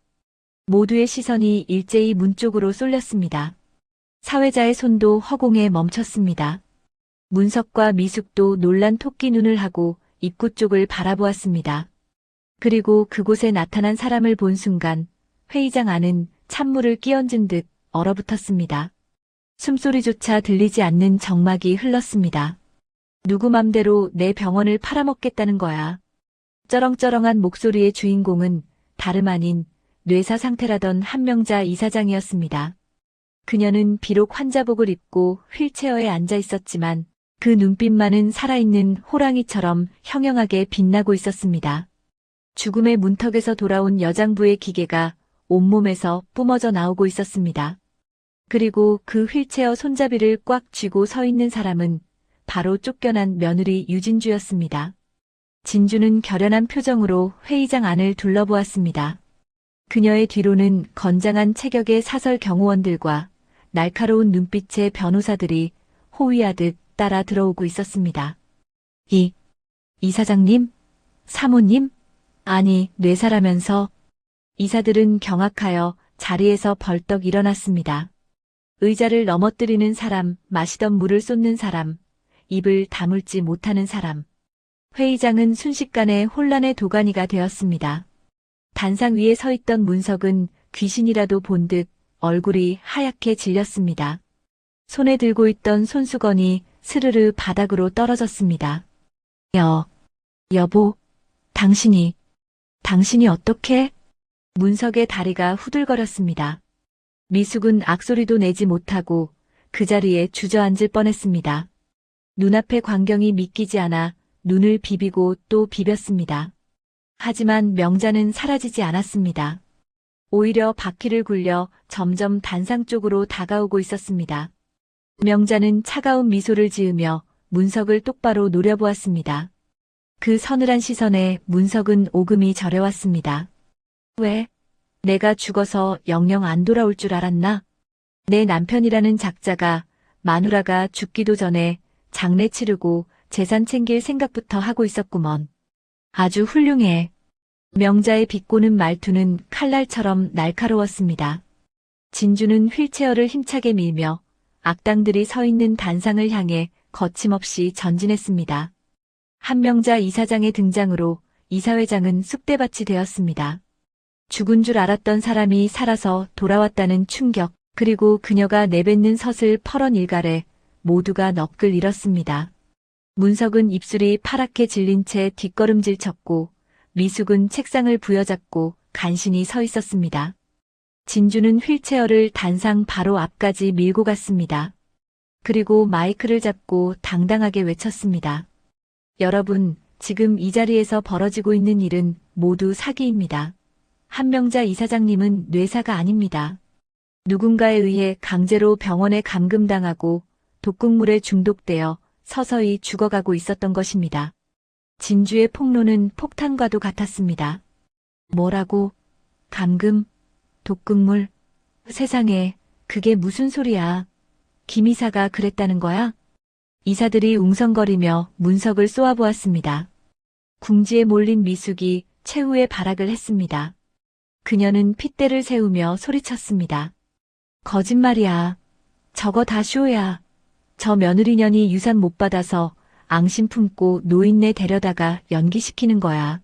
B: 모두의 시선이 일제히 문 쪽으로 쏠렸습니다. 사회자의 손도 허공에 멈췄습니다. 문석과 미숙도 놀란 토끼 눈을 하고 입구 쪽을 바라보았습니다. 그리고 그곳에 나타난 사람을 본 순간 회의장 안은 찬물을 끼얹은 듯 얼어붙었습니다. 숨소리조차 들리지 않는 정막이 흘렀습니다. 누구 맘대로 내 병원을 팔아먹겠다는 거야. 쩌렁쩌렁한 목소리의 주인공은 다름 아닌 뇌사 상태라던 한명자 이사장이었습니다. 그녀는 비록 환자복을 입고 휠체어에 앉아 있었지만 그 눈빛만은 살아있는 호랑이처럼 형형하게 빛나고 있었습니다. 죽음의 문턱에서 돌아온 여장부의 기계가 온몸에서 뿜어져 나오고 있었습니다. 그리고 그 휠체어 손잡이를 꽉 쥐고 서 있는 사람은 바로 쫓겨난 며느리 유진주였습니다. 진주는 결연한 표정으로 회의장 안을 둘러보았습니다. 그녀의 뒤로는 건장한 체격의 사설 경호원들과 날카로운 눈빛의 변호사들이 호위하듯 따라 들어오고 있었습니다. 이사장님? 사모님? 아니, 뇌사라면서. 이사들은 경악하여 자리에서 벌떡 일어났습니다. 의자를 넘어뜨리는 사람, 마시던 물을 쏟는 사람, 입을 다물지 못하는 사람. 회의장은 순식간에 혼란의 도가니가 되었습니다. 단상 위에 서 있던 문석은 귀신이라도 본 듯 얼굴이 하얗게 질렸습니다. 손에 들고 있던 손수건이 스르르 바닥으로 떨어졌습니다. 여보, 당신이 어떻게? 문석의 다리가 후들거렸습니다. 미숙은 악소리도 내지 못하고 그 자리에 주저앉을 뻔했습니다. 눈앞의 광경이 믿기지 않아 눈을 비비고 또 비볐습니다. 하지만 명자는 사라지지 않았습니다. 오히려 바퀴를 굴려 점점 단상 쪽으로 다가오고 있었습니다. 명자는 차가운 미소를 지으며 문석을 똑바로 노려보았습니다. 그 서늘한 시선에 문석은 오금이 저려왔습니다. 왜? 내가 죽어서 영영 안 돌아올 줄 알았나? 내 남편이라는 작자가 마누라가 죽기도 전에 장례 치르고 재산 챙길 생각부터 하고 있었구먼. 아주 훌륭해. 명자의 비꼬는 말투는 칼날처럼 날카로웠습니다. 진주는 휠체어를 힘차게 밀며 악당들이 서 있는 단상을 향해 거침없이 전진했습니다. 한명자 이사장의 등장으로 이사회장은 쑥대밭이 되었습니다. 죽은 줄 알았던 사람이 살아서 돌아왔다는 충격, 그리고 그녀가 내뱉는 서슬 펄언 일갈에 모두가 넋을 잃었습니다. 문석은 입술이 파랗게 질린 채 뒷걸음질 쳤고 미숙은 책상을 부여잡고 간신히 서 있었습니다. 진주는 휠체어를 단상 바로 앞까지 밀고 갔습니다. 그리고 마이크를 잡고 당당하게 외쳤습니다. 여러분, 지금 이 자리에서 벌어지고 있는 일은 모두 사기입니다. 한명자 이사장님은 뇌사가 아닙니다. 누군가에 의해 강제로 병원에 감금당하고 독극물에 중독되어 서서히 죽어가고 있었던 것입니다. 진주의 폭로는 폭탄과도 같았습니다. 뭐라고? 감금? 독극물? 세상에, 그게 무슨 소리야? 김 이사가 그랬다는 거야? 이사들이 웅성거리며 문석을 쏘아보았습니다. 궁지에 몰린 미숙이 최후의 발악을 했습니다. 그녀는 핏대를 세우며 소리쳤습니다. 거짓말이야. 저거 다 쇼야. 저 며느리년이 유산 못 받아서 앙심 품고 노인네 데려다가 연기시키는 거야.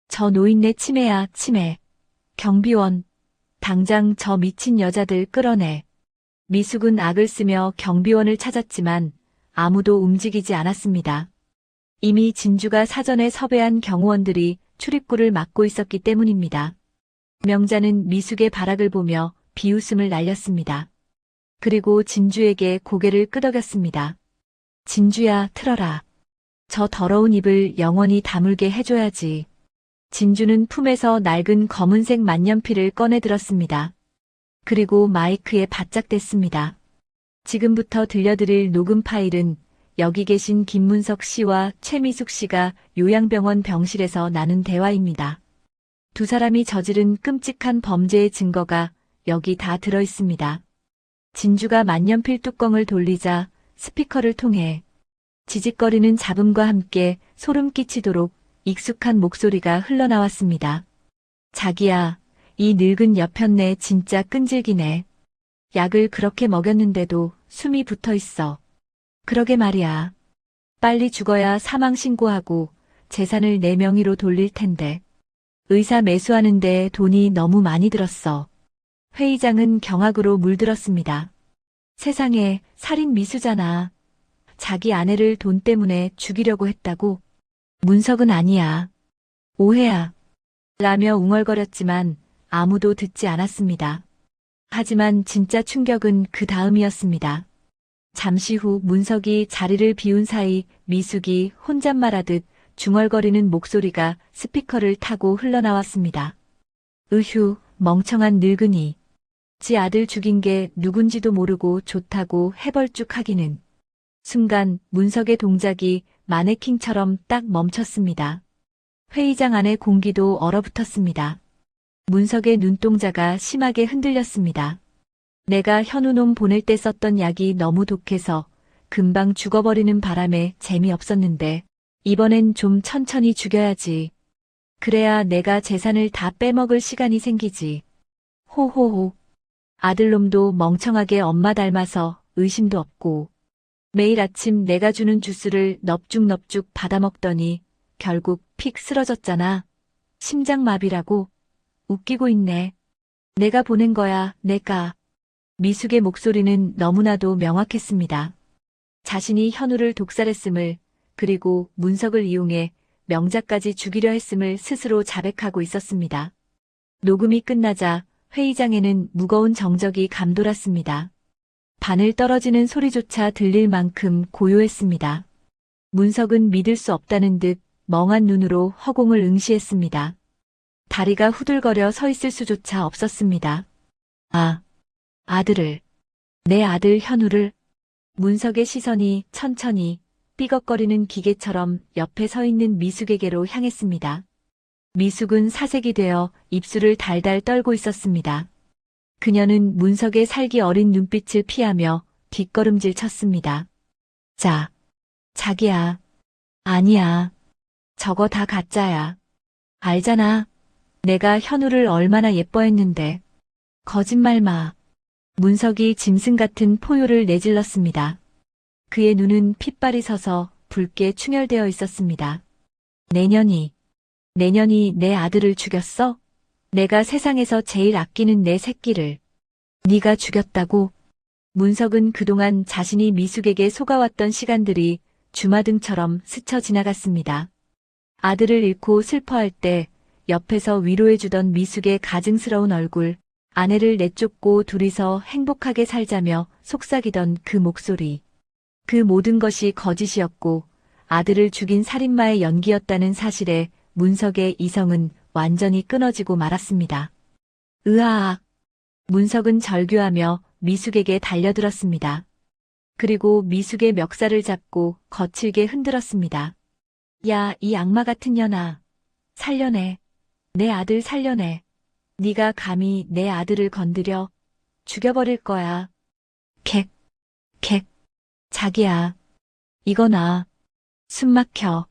B: 저 노인네 치매야, 치매. 경비원, 당장 저 미친 여자들 끌어내. 미숙은 악을 쓰며 경비원을 찾았지만 아무도 움직이지 않았습니다. 이미 진주가 사전에 섭외한 경호원들이 출입구를 막고 있었기 때문입니다. 명자는 미숙의 발악을 보며 비웃음을 날렸습니다. 그리고 진주에게 고개를 끄덕였습니다. 진주야, 틀어라. 저 더러운 입을 영원히 다물게 해줘야지. 진주는 품에서 낡은 검은색 만년필을 꺼내들었습니다. 그리고 마이크에 바짝 댔습니다. 지금부터 들려드릴 녹음 파일은 여기 계신 김문석 씨와 최미숙 씨가 요양병원 병실에서 나눈 대화입니다. 두 사람이 저지른 끔찍한 범죄의 증거가 여기 다 들어 있습니다. 진주가 만년필 뚜껑을 돌리자 스피커를 통해 지직거리는 잡음과 함께 소름 끼치도록 익숙한 목소리가 흘러나왔습니다. 자기야, 이 늙은 여편네 진짜 끈질기네. 약을 그렇게 먹였는데도 숨이 붙어 있어. 그러게 말이야. 빨리 죽어야 사망 신고하고 재산을 내 명의로 돌릴 텐데. 의사 매수하는데 돈이 너무 많이 들었어. 회의장은 경악으로 물들었습니다. 세상에, 살인 미수잖아. 자기 아내를 돈 때문에 죽이려고 했다고? 문석은 아니야. 오해야. 라며 웅얼거렸지만 아무도 듣지 않았습니다. 하지만 진짜 충격은 그 다음이었습니다. 잠시 후 문석이 자리를 비운 사이 미숙이 혼잣말하듯 중얼거리는 목소리가 스피커를 타고 흘러나왔습니다. 으휴, 멍청한 늙은이. 지 아들 죽인 게 누군지도 모르고 좋다고 해벌쭉하기는. 순간 문석의 동작이 마네킹처럼 딱 멈췄습니다. 회의장 안의 공기도 얼어붙었습니다. 문석의 눈동자가 심하게 흔들렸습니다. 내가 현우놈 보낼 때 썼던 약이 너무 독해서 금방 죽어버리는 바람에 재미없었는데 이번엔 좀 천천히 죽여야지. 그래야 내가 재산을 다 빼먹을 시간이 생기지. 호호호. 아들놈도 멍청하게 엄마 닮아서 의심도 없고 매일 아침 내가 주는 주스를 넙죽넙죽 받아먹더니 결국 픽 쓰러졌잖아. 심장마비라고. 웃기고 있네. 내가 보낸 거야, 내가. 미숙의 목소리는 너무나도 명확했습니다. 자신이 현우를 독살했음을, 그리고 문석을 이용해 명자까지 죽이려 했음을 스스로 자백하고 있었습니다. 녹음이 끝나자 회의장에는 무거운 정적이 감돌았습니다. 바늘 떨어지는 소리조차 들릴 만큼 고요했습니다. 문석은 믿을 수 없다는 듯 멍한 눈으로 허공을 응시했습니다. 다리가 후들거려 서 있을 수조차 없었습니다. 아, 아들을, 내 아들 현우를. 문석의 시선이 천천히 삐걱거리는 기계처럼 옆에 서 있는 미숙에게로 향했습니다. 미숙은 사색이 되어 입술을 달달 떨고 있었습니다. 그녀는 문석의 살기 어린 눈빛을 피하며 뒷걸음질 쳤습니다. 자, 자기야. 아니야. 저거 다 가짜야. 알잖아. 내가 현우를 얼마나 예뻐했는데. 거짓말 마. 문석이 짐승 같은 포효를 내질렀습니다. 그의 눈은 핏발이 서서 붉게 충혈되어 있었습니다. 내년이 내 아들을 죽였어? 내가 세상에서 제일 아끼는 내 새끼를 네가 죽였다고? 문석은 그동안 자신이 미숙에게 속아왔던 시간들이 주마등처럼 스쳐 지나갔습니다. 아들을 잃고 슬퍼할 때 옆에서 위로해주던 미숙의 가증스러운 얼굴, 아내를 내쫓고 둘이서 행복하게 살자며 속삭이던 그 목소리, 그 모든 것이 거짓이었고 아들을 죽인 살인마의 연기였다는 사실에 문석의 이성은 완전히 끊어지고 말았습니다. 으아악! 문석은 절규하며 미숙에게 달려들었습니다. 그리고 미숙의 멱살을 잡고 거칠게 흔들었습니다. 야, 이 악마 같은 년아. 살려내. 내 아들 살려내. 네가 감히 내 아들을 건드려. 죽여버릴 거야. 객. 자기야. 이거 나. 숨 막혀.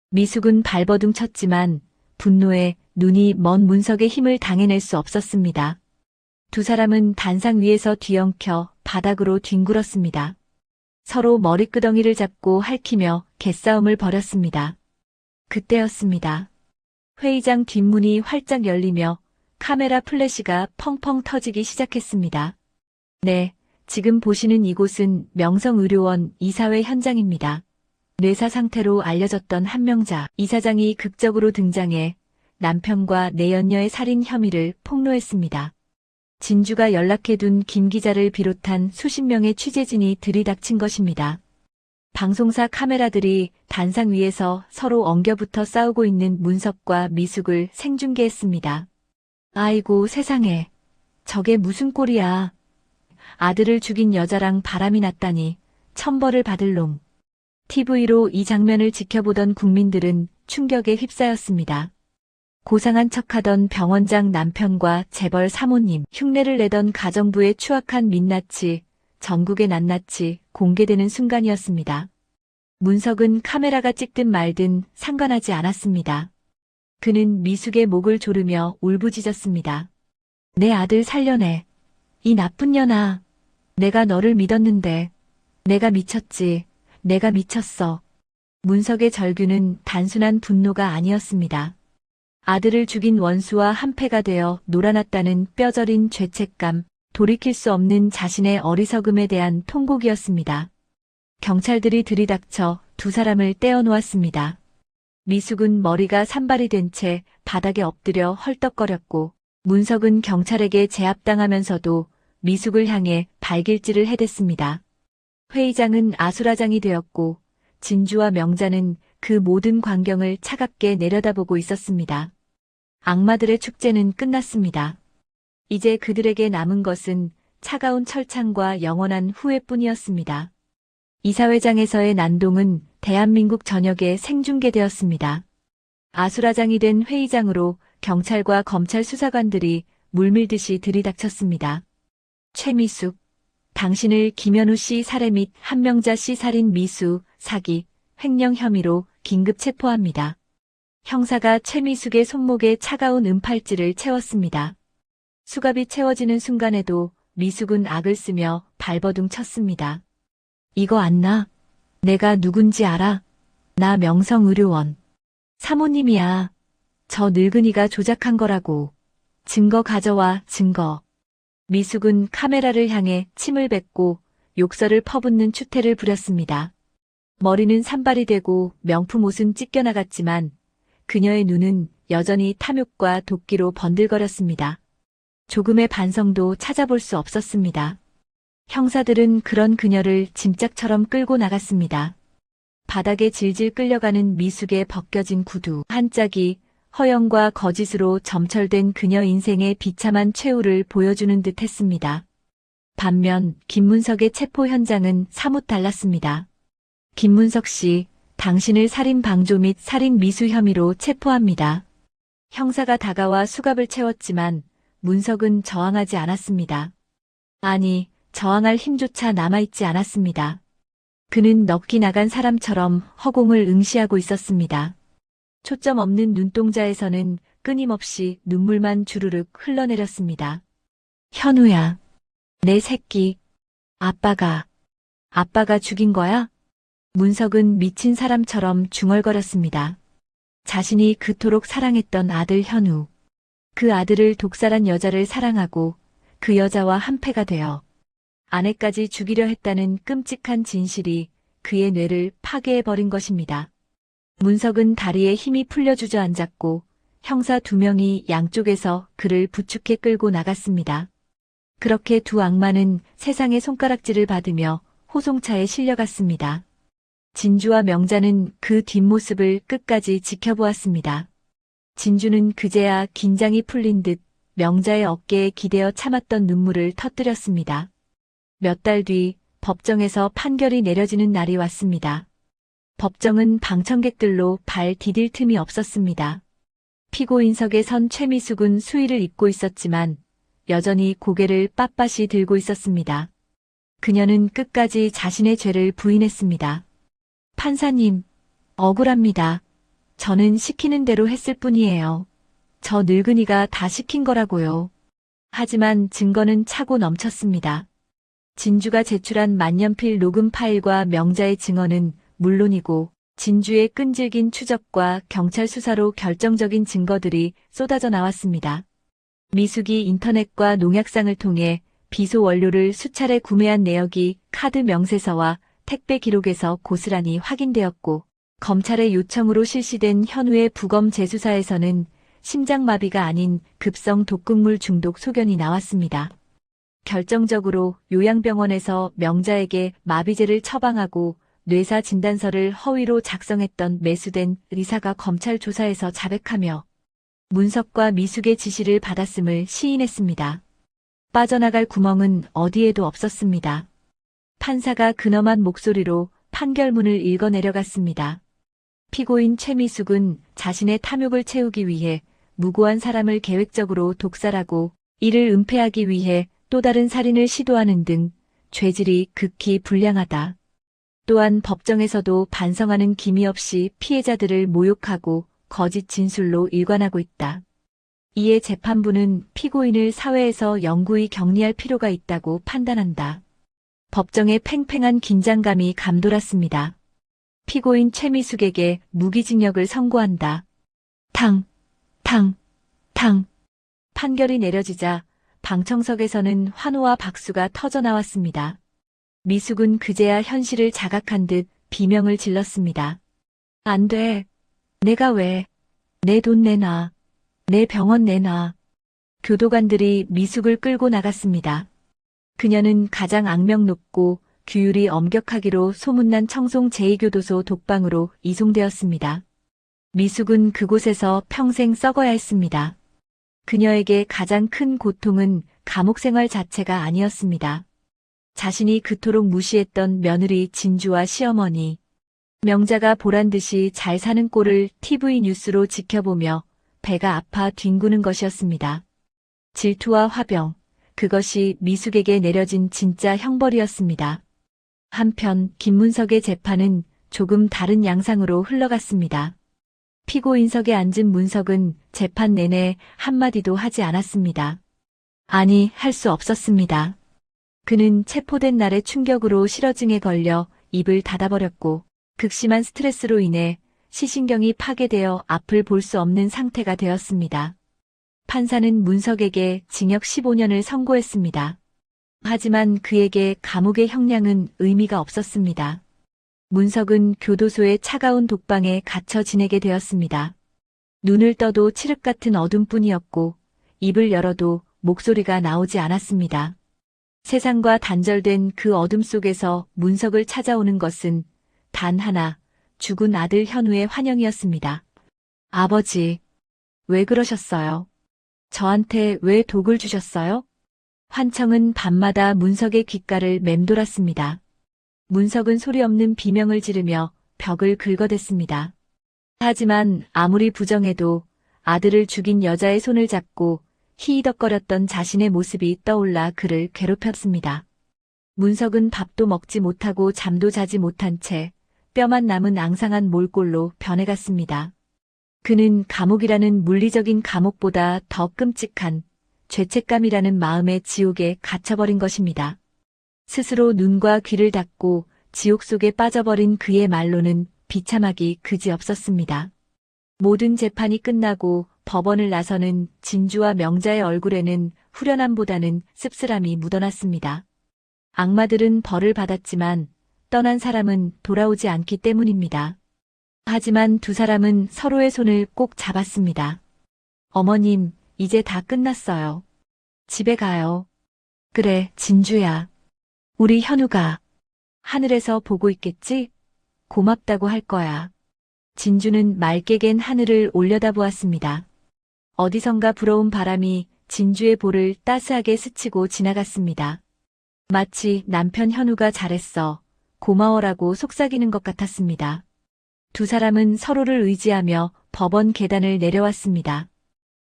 B: 미숙은 발버둥 쳤지만 분노에 눈이 먼 문석의 힘을 당해낼 수 없었습니다. 두 사람은 단상 위에서 뒤엉켜 바닥으로 뒹굴었습니다. 서로 머리끄덩이를 잡고 핥히며 개싸움을 벌였습니다. 그때였습니다. 회의장 뒷문이 활짝 열리며 카메라 플래시가 펑펑 터지기 시작했습니다. 네, 지금 보시는 이곳은 명성의료원 이사회 현장입니다. 뇌사 상태로 알려졌던 한명자 이사장이 극적으로 등장해 남편과 내연녀의 살인 혐의를 폭로했습니다. 진주가 연락해둔 김 기자를 비롯한 수십 명의 취재진이 들이닥친 것입니다. 방송사 카메라들이 단상 위에서 서로 엉겨붙어 싸우고 있는 문석과 미숙을 생중계했습니다. 아이고 세상에, 저게 무슨 꼴이야. 아들을 죽인 여자랑 바람이 났다니 천벌을 받을 놈. TV로 이 장면을 지켜보던 국민들은 충격에 휩싸였습니다. 고상한 척하던 병원장 남편과 재벌 사모님, 흉내를 내던 가정부의 추악한 민낯이 전국의 낱낱이 공개되는 순간이었습니다. 문석은 카메라가 찍든 말든 상관하지 않았습니다. 그는 미숙의 목을 조르며 울부짖었습니다. 내 아들 살려내. 이 나쁜 년아. 내가 너를 믿었는데. 내가 미쳤지. 내가 미쳤어. 문석의 절규는 단순한 분노가 아니었습니다. 아들을 죽인 원수와 한패가 되어 놀아났다는 뼈저린 죄책감, 돌이킬 수 없는 자신의 어리석음에 대한 통곡이었습니다. 경찰들이 들이닥쳐 두 사람을 떼어놓았습니다. 미숙은 머리가 산발이 된 채 바닥에 엎드려 헐떡거렸고 문석은 경찰에게 제압당하면서도 미숙을 향해 발길질을 해댔습니다. 회의장은 아수라장이 되었고 진주와 명자는 그 모든 광경을 차갑게 내려다보고 있었습니다. 악마들의 축제는 끝났습니다. 이제 그들에게 남은 것은 차가운 철창과 영원한 후회뿐이었습니다. 이사회장에서의 난동은 대한민국 전역에 생중계되었습니다. 아수라장이 된 회의장으로 경찰과 검찰 수사관들이 물밀듯이 들이닥쳤습니다. 최미숙, 당신을 김현우 씨 살해 및 한명자 씨 살인 미수, 사기, 횡령 혐의로 긴급 체포합니다. 형사가 최미숙의 손목에 차가운 은팔찌를 채웠습니다. 수갑이 채워지는 순간에도 미숙은 악을 쓰며 발버둥 쳤습니다. 이거 안 나? 내가 누군지 알아? 나 명성의료원. 사모님이야. 저 늙은이가 조작한 거라고. 증거 가져와, 증거. 미숙은 카메라를 향해 침을 뱉고 욕설을 퍼붓는 추태를 부렸습니다. 머리는 산발이 되고 명품 옷은 찢겨나갔지만 그녀의 눈은 여전히 탐욕과 도끼로 번들거렸습니다. 조금의 반성도 찾아볼 수 없었습니다. 형사들은 그런 그녀를 짐짝처럼 끌고 나갔습니다. 바닥에 질질 끌려가는 미숙의 벗겨진 구두 한 짝이 허영과 거짓으로 점철된 그녀 인생의 비참한 최후를 보여주는 듯 했습니다. 반면 김문석의 체포 현장은 사뭇 달랐습니다. 김문석 씨, 당신을 살인 방조 및 살인 미수 혐의로 체포합니다. 형사가 다가와 수갑을 채웠지만 문석은 저항하지 않았습니다. 아니, 저항할 힘조차 남아있지 않았습니다. 그는 넋이 나간 사람처럼 허공을 응시하고 있었습니다. 초점 없는 눈동자에서는 끊임없이 눈물만 주르륵 흘러내렸습니다. 현우야, 내 새끼. 아빠가 죽인 거야? 문석은 미친 사람처럼 중얼거렸습니다. 자신이 그토록 사랑했던 아들 현우. 그 아들을 독살한 여자를 사랑하고 그 여자와 한패가 되어 아내까지 죽이려 했다는 끔찍한 진실이 그의 뇌를 파괴해버린 것입니다. 문석은 다리에 힘이 풀려 주저앉았고 형사 2명이 양쪽에서 그를 부축해 끌고 나갔습니다. 그렇게 두 악마는 세상의 손가락질을 받으며 호송차에 실려갔습니다. 진주와 명자는 그 뒷모습을 끝까지 지켜보았습니다. 진주는 그제야 긴장이 풀린 듯 명자의 어깨에 기대어 참았던 눈물을 터뜨렸습니다. 몇 달 뒤 법정에서 판결이 내려지는 날이 왔습니다. 법정은 방청객들로 발 디딜 틈이 없었습니다. 피고인석에 선 최미숙은 수의를 입고 있었지만 여전히 고개를 빳빳이 들고 있었습니다. 그녀는 끝까지 자신의 죄를 부인했습니다. 판사님, 억울합니다. 저는 시키는 대로 했을 뿐이에요. 저 늙은이가 다 시킨 거라고요. 하지만 증거는 차고 넘쳤습니다. 진주가 제출한 만년필 녹음 파일과 명자의 증언은 물론이고 진주의 끈질긴 추적과 경찰 수사로 결정적인 증거들이 쏟아져 나왔습니다. 미숙이 인터넷과 농약상을 통해 비소 원료를 수차례 구매한 내역이 카드 명세서와 택배 기록에서 고스란히 확인되었고 검찰의 요청으로 실시된 현우의 부검 재수사에서는 심장마비가 아닌 급성 독극물 중독 소견이 나왔습니다. 결정적으로 요양병원에서 명자에게 마비제를 처방하고 뇌사 진단서를 허위로 작성했던 매수된 의사가 검찰 조사에서 자백하며 문석과 미숙의 지시를 받았음을 시인했습니다. 빠져나갈 구멍은 어디에도 없었습니다. 판사가 근엄한 목소리로 판결문을 읽어 내려갔습니다. 피고인 최미숙은 자신의 탐욕을 채우기 위해 무고한 사람을 계획적으로 독살하고 이를 은폐하기 위해 또 다른 살인을 시도하는 등 죄질이 극히 불량하다. 또한 법정에서도 반성하는 기미 없이 피해자들을 모욕하고 거짓 진술로 일관하고 있다. 이에 재판부는 피고인을 사회에서 영구히 격리할 필요가 있다고 판단한다. 법정에 팽팽한 긴장감이 감돌았습니다. 피고인 최미숙에게 무기징역을 선고한다. 탕, 탕, 탕. 판결이 내려지자 방청석에서는 환호와 박수가 터져나왔습니다. 미숙은 그제야 현실을 자각한 듯 비명을 질렀습니다. 안 돼. 내가 왜. 내 돈 내놔. 내 병원 내놔. 교도관들이 미숙을 끌고 나갔습니다. 그녀는 가장 악명 높고 규율이 엄격하기로 소문난 청송 제2교도소 독방으로 이송되었습니다. 미숙은 그곳에서 평생 썩어야 했습니다. 그녀에게 가장 큰 고통은 감옥 생활 자체가 아니었습니다. 자신이 그토록 무시했던 며느리 진주와 시어머니, 명자가 보란듯이 잘 사는 꼴을 TV 뉴스로 지켜보며 배가 아파 뒹구는 것이었습니다. 질투와 화병, 그것이 미숙에게 내려진 진짜 형벌이었습니다. 한편 김문석의 재판은 조금 다른 양상으로 흘러갔습니다. 피고인석에 앉은 문석은 재판 내내 한마디도 하지 않았습니다. 아니, 할 수 없었습니다. 그는 체포된 날의 충격으로 실어증에 걸려 입을 닫아버렸고 극심한 스트레스로 인해 시신경이 파괴되어 앞을 볼 수 없는 상태가 되었습니다. 판사는 문석에게 징역 15년을 선고했습니다. 하지만 그에게 감옥의 형량은 의미가 없었습니다. 문석은 교도소의 차가운 독방에 갇혀 지내게 되었습니다. 눈을 떠도 칠흑 같은 어둠뿐이었고 입을 열어도 목소리가 나오지 않았습니다. 세상과 단절된 그 어둠 속에서 문석을 찾아오는 것은 단 하나, 죽은 아들 현우의 환영이었습니다. 아버지, 왜 그러셨어요? 저한테 왜 독을 주셨어요? 환청은 밤마다 문석의 귓가를 맴돌았습니다. 문석은 소리 없는 비명을 지르며 벽을 긁어댔습니다. 하지만 아무리 부정해도 아들을 죽인 여자의 손을 잡고 희희덕거렸던 자신의 모습이 떠올라 그를 괴롭혔습니다. 문석은 밥도 먹지 못하고 잠도 자지 못한 채 뼈만 남은 앙상한 몰골로 변해갔습니다. 그는 감옥이라는 물리적인 감옥보다 더 끔찍한 죄책감이라는 마음의 지옥에 갇혀버린 것입니다. 스스로 눈과 귀를 닫고 지옥 속에 빠져버린 그의 말로는 비참하기 그지없었습니다. 모든 재판이 끝나고 법원을 나서는 진주와 명자의 얼굴에는 후련함보다는 씁쓸함이 묻어났습니다. 악마들은 벌을 받았지만 떠난 사람은 돌아오지 않기 때문입니다. 하지만 두 사람은 서로의 손을 꼭 잡았습니다. 어머님, 이제 다 끝났어요. 집에 가요. 그래, 진주야. 우리 현우가 하늘에서 보고 있겠지? 고맙다고 할 거야. 진주는 맑게 갠 하늘을 올려다보았습니다. 어디선가 불어온 바람이 진주의 볼을 따스하게 스치고 지나갔습니다. 마치 남편 현우가 잘했어, 고마워라고 속삭이는 것 같았습니다. 두 사람은 서로를 의지하며 법원 계단을 내려왔습니다.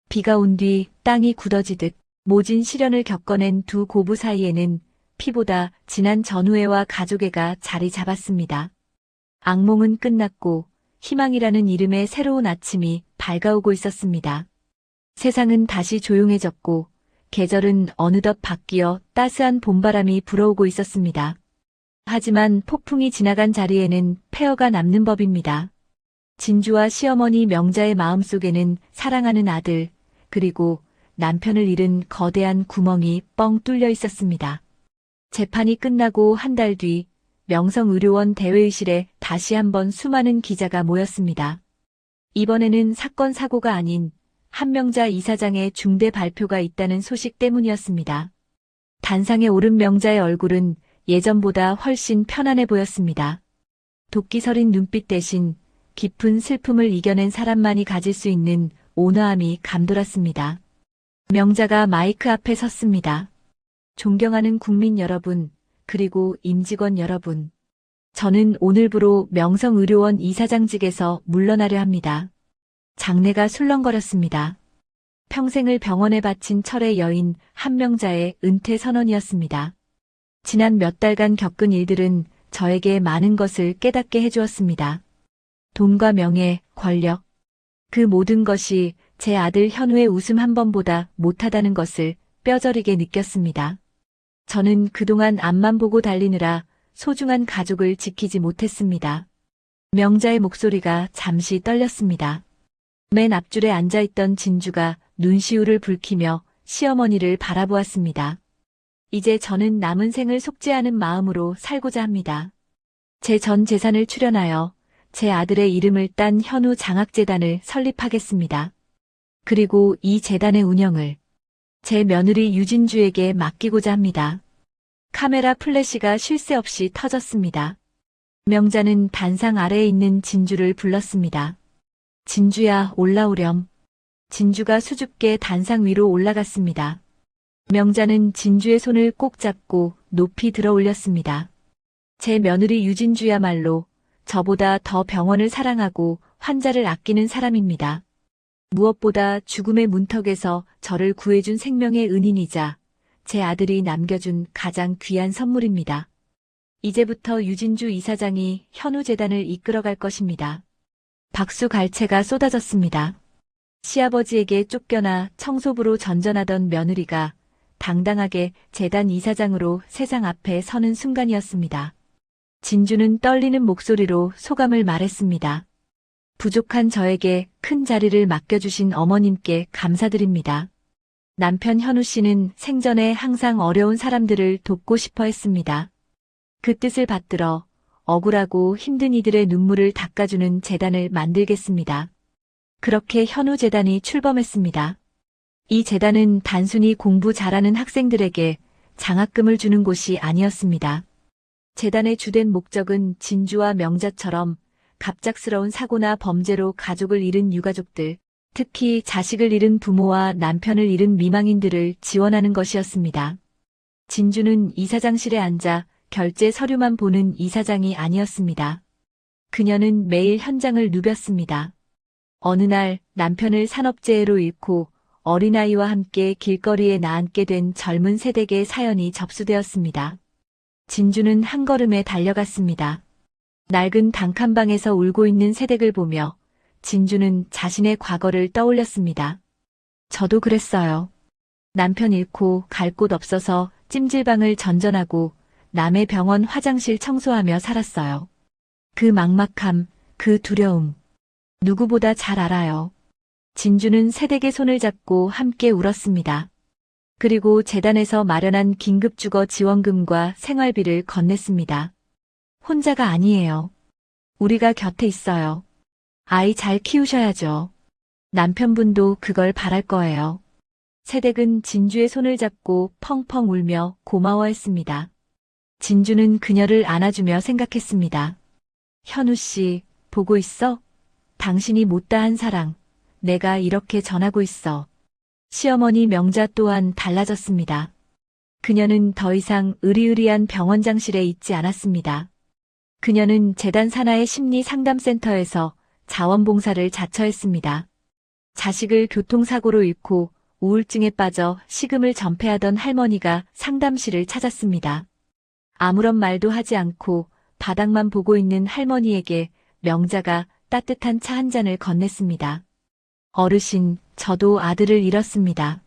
B: 비가 온 뒤 땅이 굳어지듯 모진 시련을 겪어낸 두 고부 사이에는 피보다 진한 전우애와 가족애가 자리 잡았습니다. 악몽은 끝났고 희망이라는 이름의 새로운 아침이 밝아오고 있었습니다. 세상은 다시 조용해졌고 계절은 어느덧 바뀌어 따스한 봄바람이 불어오고 있었습니다. 하지만 폭풍이 지나간 자리에는 폐허가 남는 법입니다. 진주와 시어머니 명자의 마음속에는 사랑하는 아들, 그리고 남편을 잃은 거대한 구멍이 뻥 뚫려 있었습니다. 재판이 끝나고 한 달 뒤 명성의료원 대회의실에 다시 한번 수많은 기자가 모였습니다. 이번에는 사건 사고가 아닌 한명자 이사장의 중대 발표가 있다는 소식 때문이었습니다. 단상에 오른 명자의 얼굴은 예전보다 훨씬 편안해 보였습니다. 도끼 서린 눈빛 대신 깊은 슬픔을 이겨낸 사람만이 가질 수 있는 온화함이 감돌았습니다. 명자가 마이크 앞에 섰습니다. 존경하는 국민 여러분, 그리고 임직원 여러분. 저는 오늘부로 명성의료원 이사장직에서 물러나려 합니다. 장내가 술렁거렸습니다. 평생을 병원에 바친 철의 여인 한명자의 은퇴 선언이었습니다. 지난 몇 달간 겪은 일들은 저에게 많은 것을 깨닫게 해주었습니다. 돈과 명예, 권력, 그 모든 것이 제 아들 현우의 웃음 한 번보다 못하다는 것을 뼈저리게 느꼈습니다. 저는 그동안 앞만 보고 달리느라 소중한 가족을 지키지 못했습니다. 명자의 목소리가 잠시 떨렸습니다. 맨 앞줄에 앉아있던 진주가 눈시울을 붉히며 시어머니를 바라보았습니다. 이제 저는 남은 생을 속죄하는 마음으로 살고자 합니다. 제 전 재산을 출연하여 제 아들의 이름을 딴 현우 장학재단을 설립하겠습니다. 그리고 이 재단의 운영을 제 며느리 유진주에게 맡기고자 합니다. 카메라 플래시가 쉴 새 없이 터졌습니다. 명자는 단상 아래에 있는 진주를 불렀습니다. 진주야, 올라오렴. 진주가 수줍게 단상 위로 올라갔습니다. 명자는 진주의 손을 꼭 잡고 높이 들어 올렸습니다. 제 며느리 유진주야말로 저보다 더 병원을 사랑하고 환자를 아끼는 사람입니다. 무엇보다 죽음의 문턱에서 저를 구해준 생명의 은인이자 제 아들이 남겨준 가장 귀한 선물입니다. 이제부터 유진주 이사장이 현우재단을 이끌어갈 것입니다. 박수 갈채가 쏟아졌습니다. 시아버지에게 쫓겨나 청소부로 전전하던 며느리가 당당하게 재단 이사장으로 세상 앞에 서는 순간이었습니다. 진주는 떨리는 목소리로 소감을 말했습니다. 부족한 저에게 큰 자리를 맡겨주신 어머님께 감사드립니다. 남편 현우 씨는 생전에 항상 어려운 사람들을 돕고 싶어 했습니다. 그 뜻을 받들어 억울하고 힘든 이들의 눈물을 닦아주는 재단을 만들겠습니다. 그렇게 현우 재단이 출범했습니다. 이 재단은 단순히 공부 잘하는 학생들에게 장학금을 주는 곳이 아니었습니다. 재단의 주된 목적은 진주와 명자처럼 갑작스러운 사고나 범죄로 가족을 잃은 유가족들, 특히 자식을 잃은 부모와 남편을 잃은 미망인들을 지원하는 것이었습니다. 진주는 이사장실에 앉아 결제 서류만 보는 이사장이 아니었습니다. 그녀는 매일 현장을 누볐습니다. 어느 날 남편을 산업재해로 잃고 어린아이와 함께 길거리에 나앉게 된 젊은 세대의 사연이 접수되었습니다. 진주는 한 걸음에 달려갔습니다. 낡은 단칸방에서 울고 있는 세댁을 보며 진주는 자신의 과거를 떠올렸습니다. 저도 그랬어요. 남편 잃고 갈 곳 없어서 찜질방을 전전하고 남의 병원 화장실 청소하며 살았어요. 그 막막함, 그 두려움. 누구보다 잘 알아요. 진주는 세댁의 손을 잡고 함께 울었습니다. 그리고 재단에서 마련한 긴급주거 지원금과 생활비를 건넸습니다. 혼자가 아니에요. 우리가 곁에 있어요. 아이 잘 키우셔야죠. 남편분도 그걸 바랄 거예요. 세댁은 진주의 손을 잡고 펑펑 울며 고마워했습니다. 진주는 그녀를 안아주며 생각했습니다. 현우 씨, 보고 있어? 당신이 못다한 사랑, 내가 이렇게 전하고 있어. 시어머니 명자 또한 달라졌습니다. 그녀는 더 이상 으리으리한 병원장실에 있지 않았습니다. 그녀는 재단 산하의 심리상담센터에서 자원봉사를 자처했습니다. 자식을 교통사고로 잃고 우울증에 빠져 식음을 전폐하던 할머니가 상담실을 찾았습니다. 아무런 말도 하지 않고 바닥만 보고 있는 할머니에게 명자가 따뜻한 차 한 잔을 건넸습니다. 어르신, 저도 아들을 잃었습니다.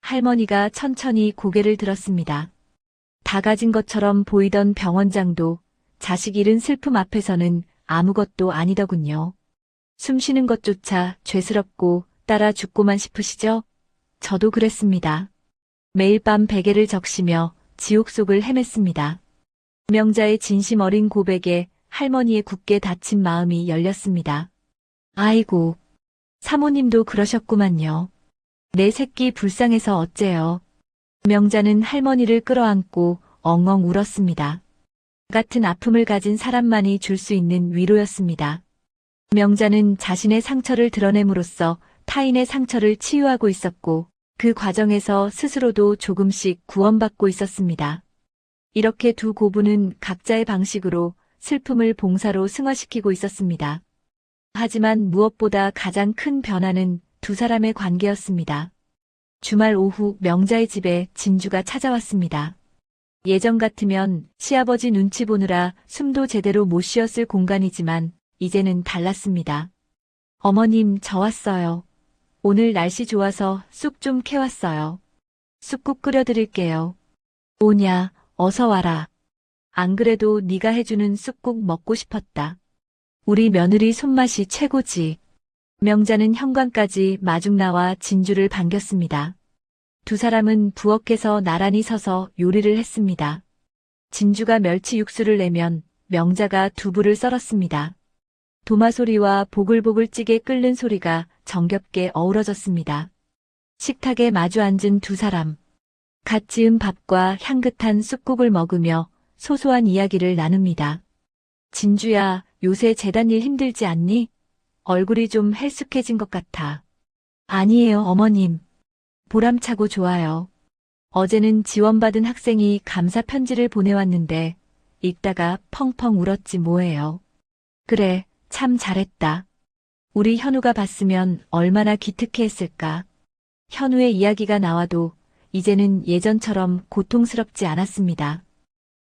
B: 할머니가 천천히 고개를 들었습니다. 다 가진 것처럼 보이던 병원장도 자식 잃은 슬픔 앞에서는 아무것도 아니더군요. 숨 쉬는 것조차 죄스럽고 따라 죽고만 싶으시죠? 저도 그랬습니다. 매일 밤 베개를 적시며 지옥 속을 헤맸습니다. 명자의 진심 어린 고백에 할머니의 굳게 닫힌 마음이 열렸습니다. 아이고, 사모님도 그러셨구만요. 내 새끼 불쌍해서 어째요. 명자는 할머니를 끌어안고 엉엉 울었습니다. 같은 아픔을 가진 사람만이 줄 수 있는 위로였습니다. 명자는 자신의 상처를 드러냄으로써 타인의 상처를 치유하고 있었고 그 과정에서 스스로도 조금씩 구원받고 있었습니다. 이렇게 두 고부는 각자의 방식으로 슬픔을 봉사로 승화시키고 있었습니다. 하지만 무엇보다 가장 큰 변화는 두 사람의 관계였습니다. 주말 오후 명자의 집에 진주가 찾아왔습니다. 예전 같으면 시아버지 눈치 보느라 숨도 제대로 못 쉬었을 공간이지만 이제는 달랐습니다. 어머님, 저 왔어요. 오늘 날씨 좋아서 쑥 좀 캐왔어요. 쑥국 끓여드릴게요. 오냐, 어서 와라. 안 그래도 네가 해주는 쑥국 먹고 싶었다. 우리 며느리 손맛이 최고지. 명자는 현관까지 마중 나와 진주를 반겼습니다. 두 사람은 부엌에서 나란히 서서 요리를 했습니다. 진주가 멸치 육수를 내면 명자가 두부를 썰었습니다. 도마 소리와 보글보글 찌개 끓는 소리가 정겹게 어우러졌습니다. 식탁에 마주 앉은 두 사람. 갓 지은 밥과 향긋한 쑥국을 먹으며 소소한 이야기를 나눕니다. 진주야, 요새 재단 일 힘들지 않니? 얼굴이 좀 헬쑥해진 것 같아. 아니에요, 어머님. 보람차고 좋아요. 어제는 지원받은 학생이 감사 편지를 보내왔는데 읽다가 펑펑 울었지 뭐예요. 그래, 참 잘했다. 우리 현우가 봤으면 얼마나 기특해했을까. 현우의 이야기가 나와도 이제는 예전처럼 고통스럽지 않았습니다.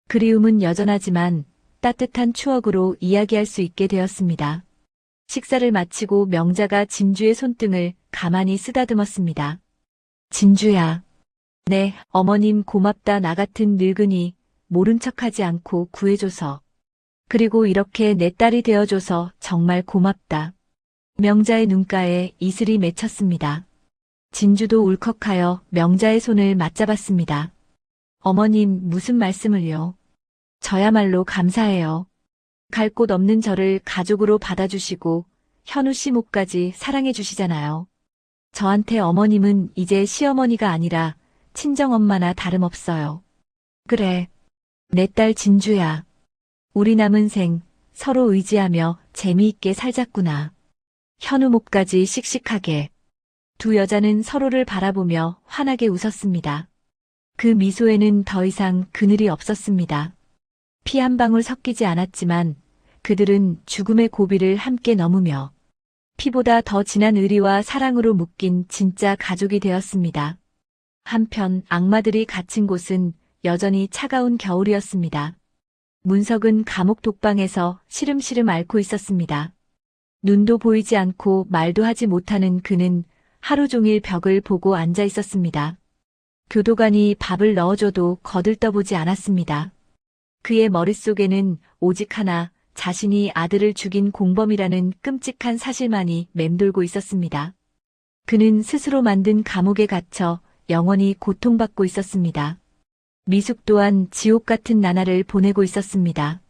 B: 그리움은 여전하지만 따뜻한 추억으로 이야기할 수 있게 되었습니다. 식사를 마치고 명자가 진주의 손등을 가만히 쓰다듬었습니다. 진주야. 네, 어머님 고맙다. 나 같은 늙은이 모른 척하지 않고 구해줘서. 그리고 이렇게 내 딸이 되어줘서 정말 고맙다. 명자의 눈가에 이슬이 맺혔습니다. 진주도 울컥하여 명자의 손을 맞잡았습니다. 어머님, 무슨 말씀을요? 저야말로 감사해요. 갈 곳 없는 저를 가족으로 받아주시고 현우 씨 몫까지 사랑해 주시잖아요. 저한테 어머님은 이제 시어머니가 아니라 친정엄마나 다름없어요. 그래, 내 딸 진주야. 우리 남은 생 서로 의지하며 재미있게 살자꾸나. 현우 몫까지 씩씩하게. 두 여자는 서로를 바라보며 환하게 웃었습니다. 그 미소에는 더 이상 그늘이 없었습니다. 피 한 방울 섞이지 않았지만 그들은 죽음의 고비를 함께 넘으며 피보다 더 진한 의리와 사랑으로 묶인 진짜 가족이 되었습니다. 한편 악마들이 갇힌 곳은 여전히 차가운 겨울이었습니다. 문석은 감옥 독방에서 시름시름 앓고 있었습니다. 눈도 보이지 않고 말도 하지 못하는 그는 하루 종일 벽을 보고 앉아 있었습니다. 교도관이 밥을 넣어줘도 거들떠보지 않았습니다. 그의 머릿속에는 오직 하나, 자신이 아들을 죽인 공범이라는 끔찍한 사실만이 맴돌고 있었습니다. 그는 스스로 만든 감옥에 갇혀 영원히 고통받고 있었습니다. 미숙 또한 지옥 같은 나날을 보내고 있었습니다.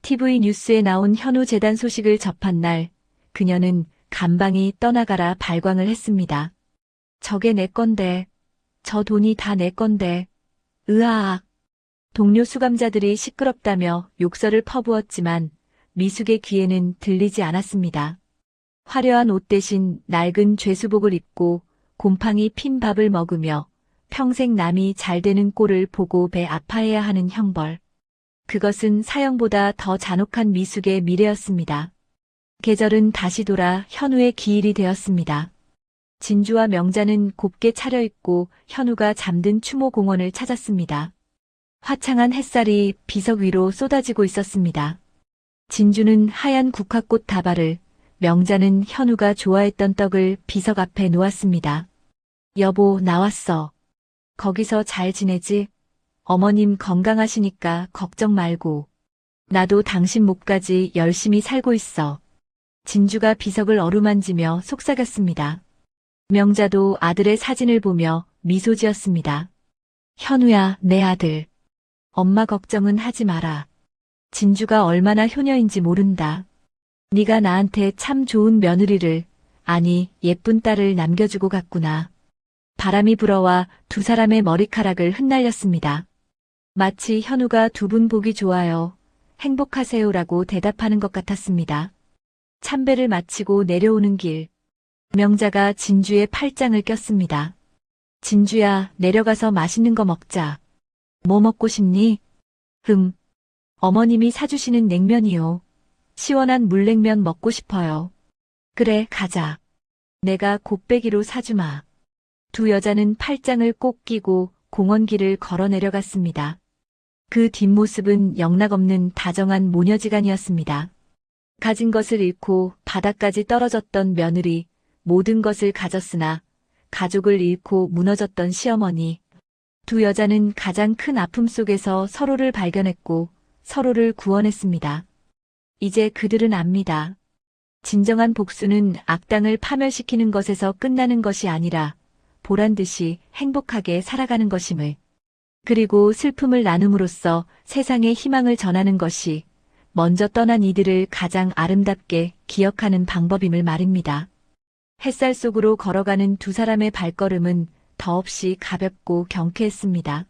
B: TV 뉴스에 나온 현우 재단 소식을 접한 날, 그녀는 감방이 떠나가라 발광을 했습니다. 저게 내 건데, 저 돈이 다 내 건데, 으아악. 동료 수감자들이 시끄럽다며 욕설을 퍼부었지만 미숙의 귀에는 들리지 않았습니다. 화려한 옷 대신 낡은 죄수복을 입고 곰팡이 핀 밥을 먹으며 평생 남이 잘 되는 꼴을 보고 배 아파해야 하는 형벌. 그것은 사형보다 더 잔혹한 미숙의 미래였습니다. 계절은 다시 돌아 현우의 기일이 되었습니다. 진주와 명자는 곱게 차려입고 현우가 잠든 추모공원을 찾았습니다. 화창한 햇살이 비석 위로 쏟아지고 있었습니다. 진주는 하얀 국화꽃 다발을, 명자는 현우가 좋아했던 떡을 비석 앞에 놓았습니다. 여보, 나왔어. 거기서 잘 지내지? 어머님 건강하시니까 걱정 말고. 나도 당신 몫까지 열심히 살고 있어. 진주가 비석을 어루만지며 속삭였습니다. 명자도 아들의 사진을 보며 미소 지었습니다. 현우야, 내 아들. 엄마 걱정은 하지 마라. 진주가 얼마나 효녀인지 모른다. 네가 나한테 참 좋은 며느리를, 아니 예쁜 딸을 남겨주고 갔구나. 바람이 불어와 두 사람의 머리카락을 흩날렸습니다. 마치 현우가 두 분 보기 좋아요, 행복하세요라고 대답하는 것 같았습니다. 참배를 마치고 내려오는 길, 명자가 진주의 팔짱을 꼈습니다. 진주야, 내려가서 맛있는 거 먹자. 뭐 먹고 싶니? 어머님이 사주시는 냉면이요. 시원한 물냉면 먹고 싶어요. 그래, 가자. 내가 곱빼기로 사주마. 두 여자는 팔짱을 꼭 끼고 공원길을 걸어 내려갔습니다. 그 뒷모습은 영락없는 다정한 모녀지간이었습니다. 가진 것을 잃고 바닥까지 떨어졌던 며느리, 모든 것을 가졌으나 가족을 잃고 무너졌던 시어머니. 두 여자는 가장 큰 아픔 속에서 서로를 발견했고 서로를 구원했습니다. 이제 그들은 압니다. 진정한 복수는 악당을 파멸시키는 것에서 끝나는 것이 아니라 보란듯이 행복하게 살아가는 것임을, 그리고 슬픔을 나눔으로써 세상에 희망을 전하는 것이 먼저 떠난 이들을 가장 아름답게 기억하는 방법임을 말입니다. 햇살 속으로 걸어가는 두 사람의 발걸음은 더없이 가볍고 경쾌했습니다.